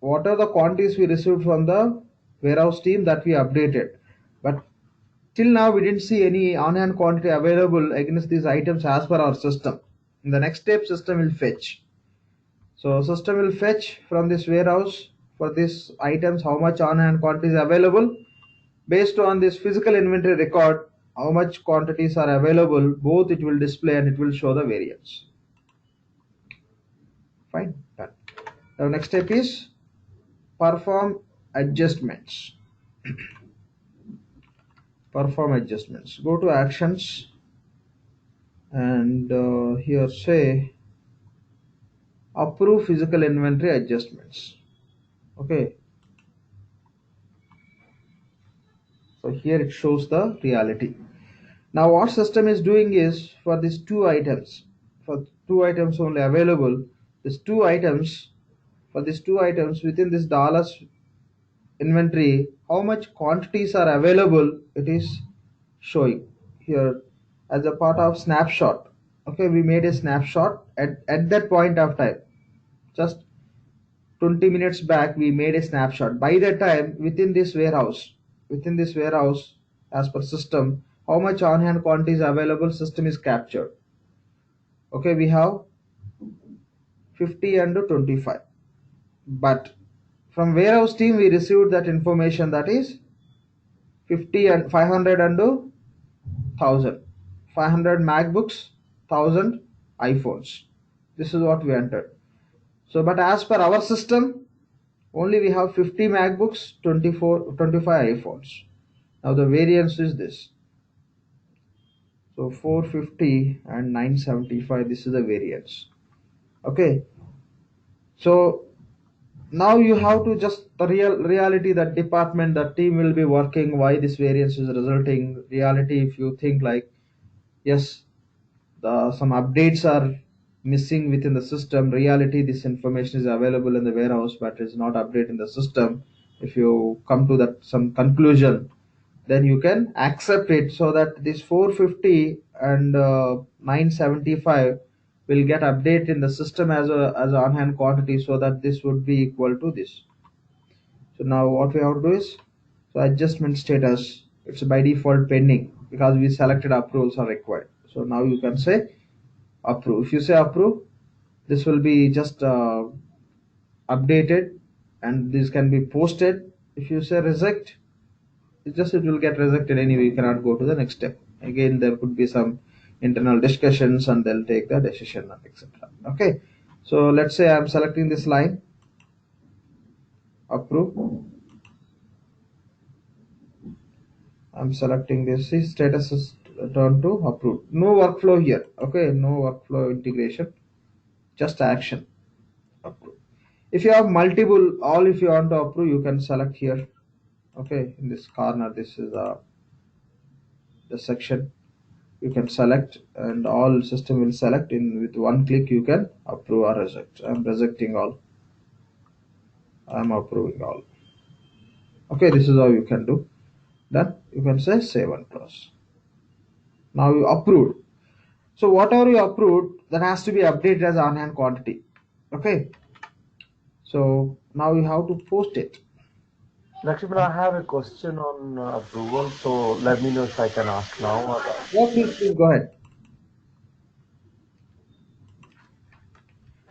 what are the quantities we received from the warehouse team that we updated, but till now we didn't see any on hand quantity available against these items as per our system. In the next step, system will fetch. So system will fetch from this warehouse for these items how much on hand quantity is available. Based on this physical inventory record, how much quantities are available, both it will display and it will show the variance. Fine, done. Now next step is perform adjustments. Perform adjustments. Go to actions and here say approve physical inventory adjustments. Okay, so here it shows the reality. Now what system is doing is, for these two items, for two items only available, these two items, for these two items within this dollars inventory, how much quantities are available, it is showing here as a part of snapshot. Okay, we made a snapshot at that point of time. Just 20 minutes back, we made a snapshot. By that time, within this warehouse, as per system, how much on-hand quantity is available, system is captured. Okay, we have 50 and 25. But from warehouse team, we received that information, that is 50 and 500 and 1000. 500 MacBooks, 1000 iPhones. This is what we entered. So, but as per our system, only we have 50 MacBooks, 25 iPhones. Now the variance is this. So 450 and 975, this is the variance. Okay. So now you have to just the reality, that department, that team will be working, why this variance is resulting. Reality, if you think like, yes, some updates are missing within the system. Reality, this information is available in the warehouse, but is not updated in the system. If you come to that some conclusion, then you can accept it, so that this 450 and 975 will get updated in the system as a on-hand quantity, so that this would be equal to this. So now what we have to do is, so adjustment status, it's by default pending, because we selected approvals are required. So now you can say approve. If you say approve, this will be just updated, and this can be posted. If you say reject, it will get rejected anyway. You cannot go to the next step. Again, there could be some internal discussions, and they'll take the decision, etc. Okay, so let's say I'm selecting this line, approve. I'm selecting this, status is turned to approved. No workflow here. Okay, no workflow integration, just action. Approve. If you have multiple, all if you want to approve, you can select here. Okay, in this corner, this is the section. You can select, and all system will select. In with one click, you can approve or reject. I'm rejecting all. I'm approving all. Okay, this is how you can do. Then you can say save and close. Now you approved. So whatever you approved, that has to be updated as on-hand quantity. Okay. So now you have to post it. Lakshman, I have a question on approval, so let me know if I can ask now. Yeah, please go ahead.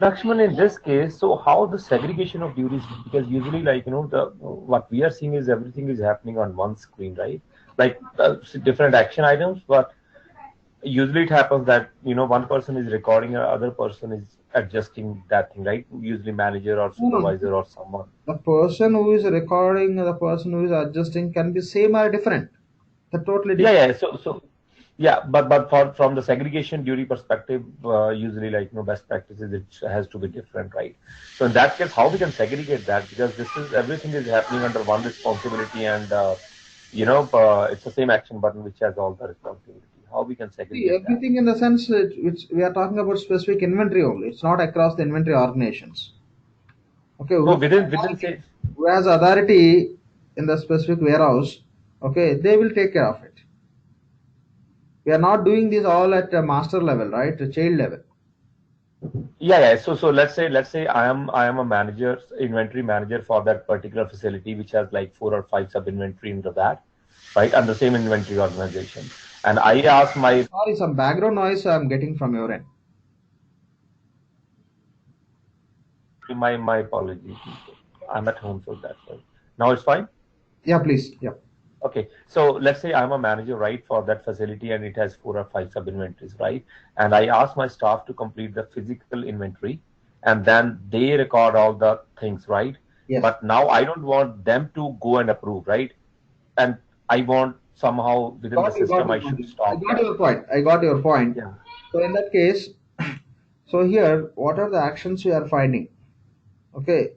Lakshman, in this case, so how the segregation of duties? Because usually, like what we are seeing is everything is happening on one screen, right? Like different action items, but usually it happens that one person is recording, and other person is adjusting that thing, right? Usually manager or supervisor or someone. The person who is recording, the person who is adjusting can be same or different. They're totally different. Yeah. But from the segregation duty perspective, usually like best practices, it has to be different, right? So in that case, how we can segregate that? Because everything is happening under one responsibility, and it's the same action button which has all the responsibility. How we can segregate everything that? In the sense which we are talking about specific inventory only. It's not across the inventory organizations. Okay. So within say, who has authority in the specific warehouse, okay, they will take care of it. We are not doing this all at a master level, right? A child level. Yeah. So let's say I am a manager, inventory manager for that particular facility, which has like 4 or 5 sub inventory into that, right? And the same inventory organization. And I ask sorry, some background noise I'm getting from your end. My apologies. I'm at home, so that's why. Now it's fine? Yeah, please. Yeah. Okay, so let's say I'm a manager, right, for that facility, and it has 4 or 5 sub inventories, right? And I ask my staff to complete the physical inventory, and then they record all the things, right? Yes. But now I don't want them to go and approve, right? And I want somehow within the system I should stop. I got your point. Yeah. So in that case, so here, what are the actions we are finding? Okay,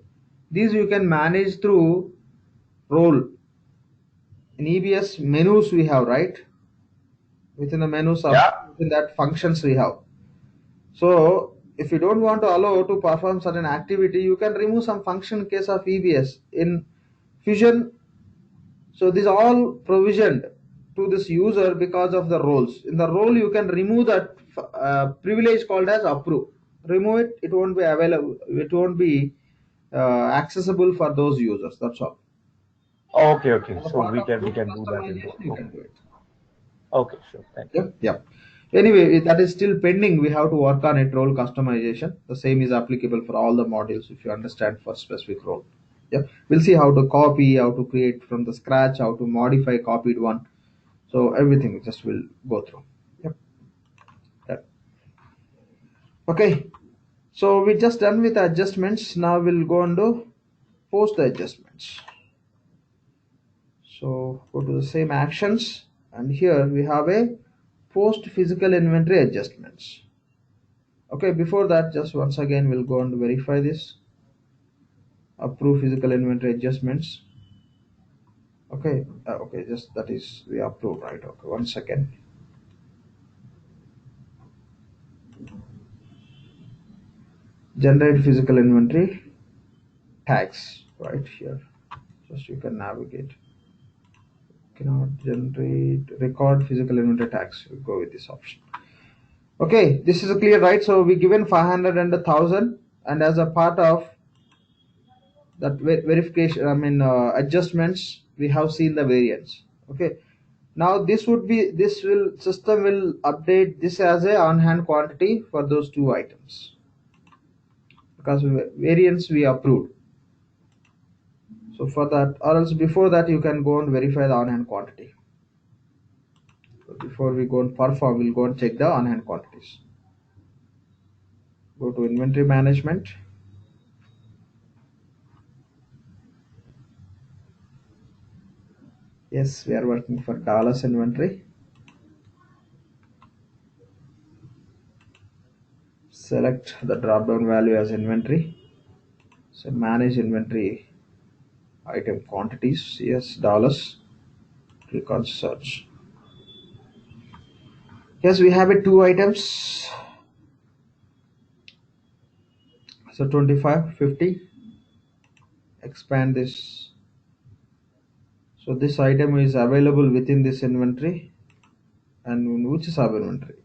these you can manage through role. In EBS menus we have, right? Within the menus of within that functions we have. So if you don't want to allow to perform certain activity, you can remove some function in case of EBS. In Fusion. So these all provisioned to this user because of the roles. In the role, you can remove that privilege called as approve. Remove it, it won't be available, it won't be accessible for those users. That's all. Okay, okay. As a So part we of can role do that in the customization, you okay. can do it. Okay, sure. Thank you. Yep, yep. Anyway, that is still pending. We have to work on it. Role customization. The same is applicable for all the modules if you understand for specific role. Yep. We'll see how to copy, how to create from the scratch, how to modify copied one. So everything just will go through. Yep. Yep. Okay. So we just done with adjustments. Now we'll go and do post adjustments. So go to the same actions, and here we have a post physical inventory adjustments. Okay, before that, just once again we'll go and verify this. Approve physical inventory adjustments. Okay, okay, just that is we approve, right? Okay, 1 second. Generate physical inventory tags right here. Just you can navigate. Cannot generate record physical inventory tags. We'll go with this option. Okay, this is clear, right? So we given 500 and 1,000, and as a part of that verification, adjustments, we have seen the variance. Okay, now this would be, this will system will update this as a on hand quantity for those two items because variance we approved. So for that, or else before that, you can go and verify the on hand quantity. So before we go and perform, we'll go and check the on hand quantities. Go to inventory management. Yes, we are working for dollars inventory. Select the drop down value as inventory. So manage inventory item quantities. Yes, dollars. Click on search. Yes, we have it two items. So 25, 50. Expand this. So this item is available within this inventory. And which is sub inventory?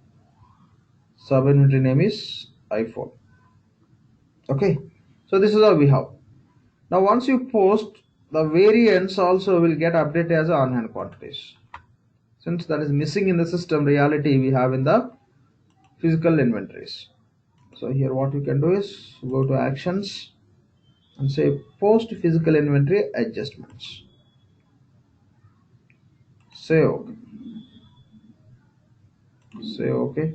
Sub inventory name is iPhone. Okay. So this is all we have. Now once you post, the variance also will get updated as on hand quantities. Since that is missing in the system, reality we have in the physical inventories. So here what you can do is go to actions and say post physical inventory adjustments. Say okay. Say okay.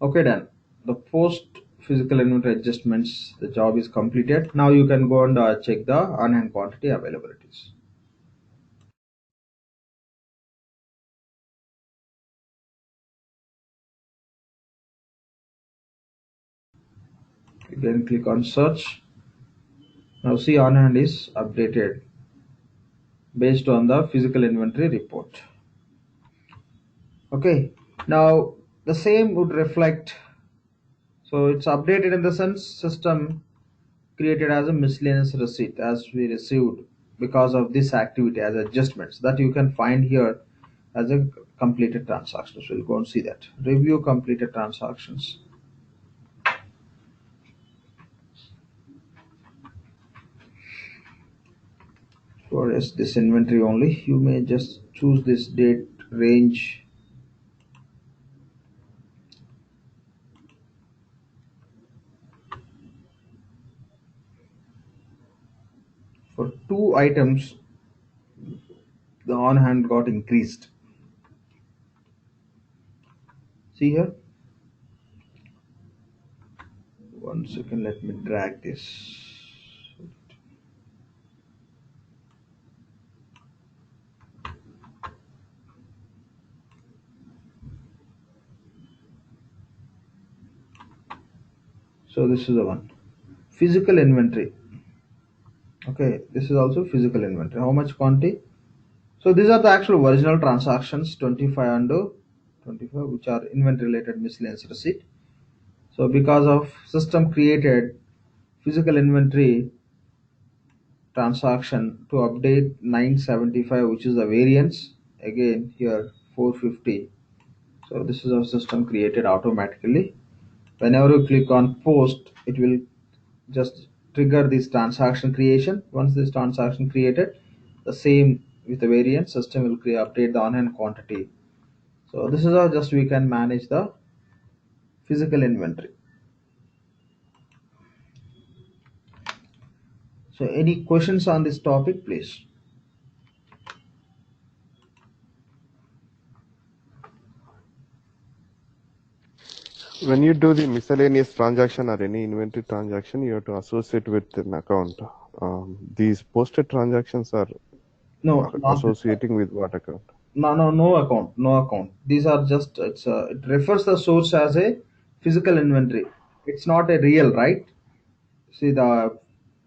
Okay, done. The post physical inventory adjustments, the job is completed. Now you can go and check the on hand quantity availabilities. Again, click on search. Now see on hand is updated based on the physical inventory report. Okay, now the same would reflect. So it's updated in the sense system created as a miscellaneous receipt as we received because of this activity as adjustments that you can find here as a completed transaction. So we'll go and see that. Review completed transactions. For this inventory only, you may just choose this date range. For two items, the on hand got increased. See here. One second, let me drag this. So this is the one. Physical inventory. Okay, this is also physical inventory. How much quantity? So these are the actual original transactions 25 and 25, which are inventory related miscellaneous receipt. So because of system created physical inventory transaction to update 975, which is the variance, again here 450. So this is our system created automatically. Whenever you click on post, it will just trigger this transaction creation. Once this transaction created, the same with the variant system will create update the on hand quantity. So this is how just we can manage the physical inventory. So any questions on this topic, please? When you do the miscellaneous transaction or any inventory transaction, you have to associate with an account. These posted transactions are No, not associating with what account? no account, no account. These are just it refers the source as a physical inventory. It's not a real, right? See the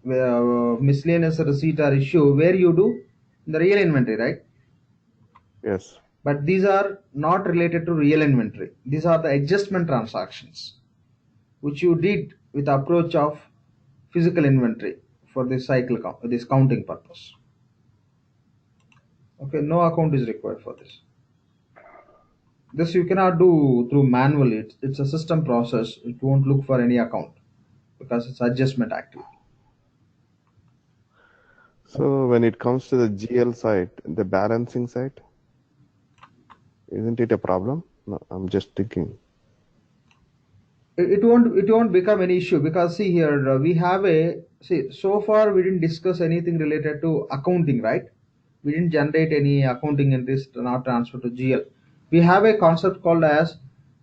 miscellaneous receipt or issue where you do the real inventory, right? Yes. But these are not related to real inventory. These are the adjustment transactions which you did with the approach of physical inventory for this cycle this counting purpose. Okay, no account is required for this. This you cannot do through manually. It's a system process. It won't look for any account because it's adjustment activity. So when it comes to the GL side, the balancing side, isn't it a problem? No, I'm just thinking. It won't become an issue because see here we have a see so far we didn't discuss anything related to accounting, right? We didn't generate any accounting entries not transfer to GL. We have a concept called as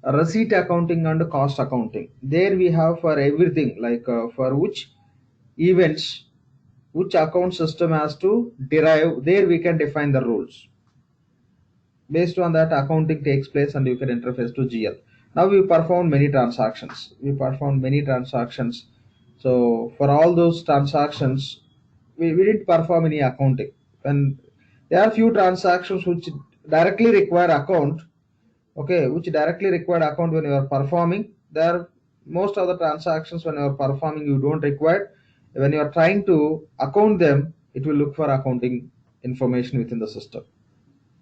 receipt accounting and cost accounting. There we have for everything like for which events which account system has to derive. There we can define the rules. Based on that, accounting takes place and you can interface to GL. Now we perform many transactions. So for all those transactions, we didn't perform any accounting. And there are few transactions which directly require account. Okay, which directly require account when you are performing. There most of the transactions when you are performing you don't require. When you are trying to account them, it will look for accounting information within the system.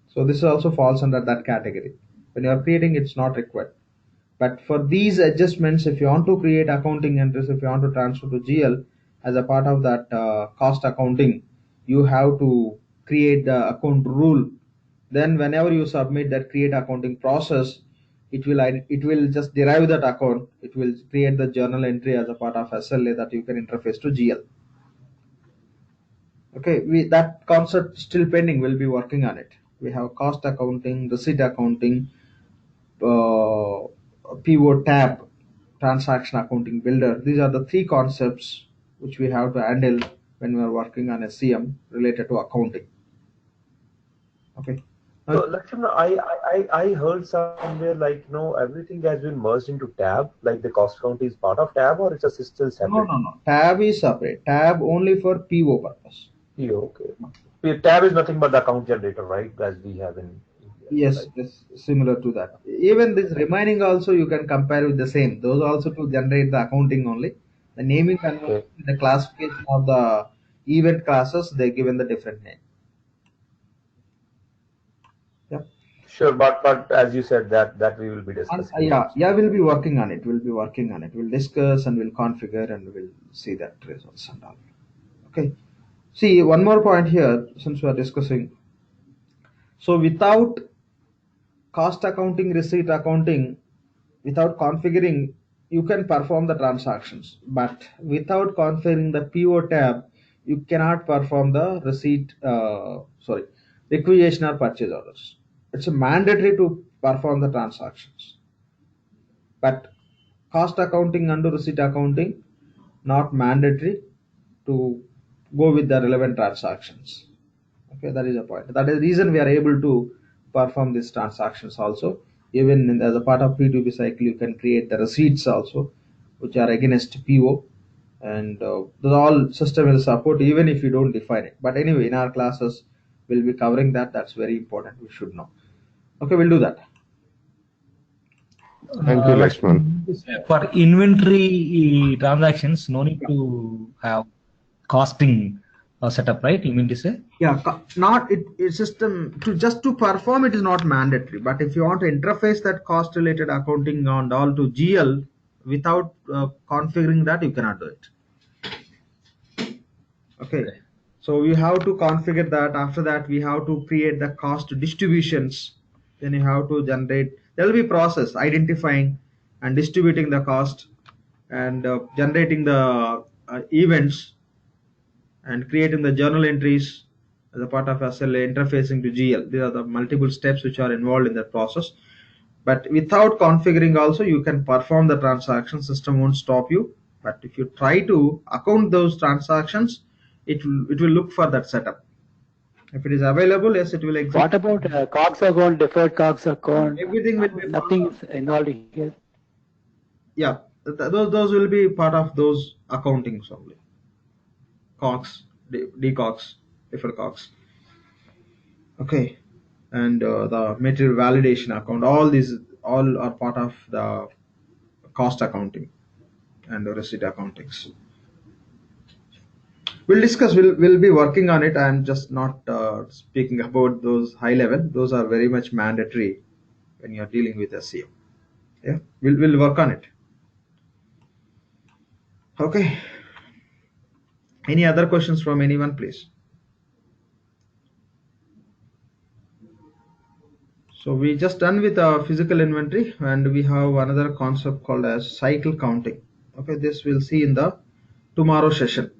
So this also falls under that category. When you are creating, it's not required. But for these adjustments, if you want to create accounting entries, if you want to transfer to GL as a part of that cost accounting, you have to create the account rule. Then whenever you submit that create accounting process, it will just derive that account. It will create the journal entry as a part of SLA that you can interface to GL. Okay, that concept still pending. We'll be working on it. We have cost accounting, receipt accounting, uh, PO tab, transaction accounting builder. These are the three concepts which we have to handle when we are working on SCM related to accounting. Okay. Now, So, Lakshman, I heard somewhere like everything has been merged into tab, like the cost count is part of tab or it's a still separate. no. Tab is separate. Tab only for PO purpose. Yeah, okay. Tab is nothing but the account generator, right? As we have in India, Yes, right? yes, similar to that. Even this remaining also you can compare with the same. Those also to generate the accounting only. The naming convention, Okay. the classification of the event classes, they given the different name. Yeah. Sure, but as you said that we will be And discussing in next. we'll be working on it. We'll be working on it. We'll discuss and we'll configure and we'll see that results and all. Okay. See, one more point here since we are discussing. So without cost accounting, receipt accounting, without configuring, you can perform the transactions. But without configuring the PO tab, you cannot perform the requisition or purchase orders. It's mandatory to perform the transactions. but cost accounting and receipt accounting not mandatory to go with the relevant transactions. Okay, that is the point. That is the reason we are able to perform these transactions also. Even as a part of P2P cycle, you can create the receipts also, which are against PO, and the all system will support even if you don't define it. But anyway, in our classes, we'll be covering that. That's very important. We should know. Okay, we'll do that. Thank you, Like Lakshman. for inventory transactions, no need to have costing setup, right? You mean to say? Yeah, not it system to just to perform it is not mandatory. But if you want to interface that cost related accounting and all to GL without configuring that, you cannot do it. Okay, so we have to configure that. After that, we have to create the cost distributions. Then you have to generate. There will be process identifying and distributing the cost and generating the events and creating the journal entries as a part of SLA, interfacing to GL. These are the multiple steps which are involved in that process. But without configuring also, you can perform the transaction. System won't stop you. But if you try to account those transactions, it will look for that setup. If it is available, yes, it will exist. What about COGS account, deferred COGS account? Everything will be Nothing is involved here. Yeah, those will be part of those accountings only. COGS, DCOGS, deferred COGS. Okay, and the material validation account. All these all are part of the cost accounting and the receipt accountings. We'll discuss. We'll be working on it. I'm just not speaking about those high level. Those are very much mandatory when you're dealing with SEO. Yeah, we'll work on it. Okay. Any other questions from anyone, please? So we just done with physical inventory, and we have another concept called as cycle counting. Okay, this we'll see in the tomorrow session.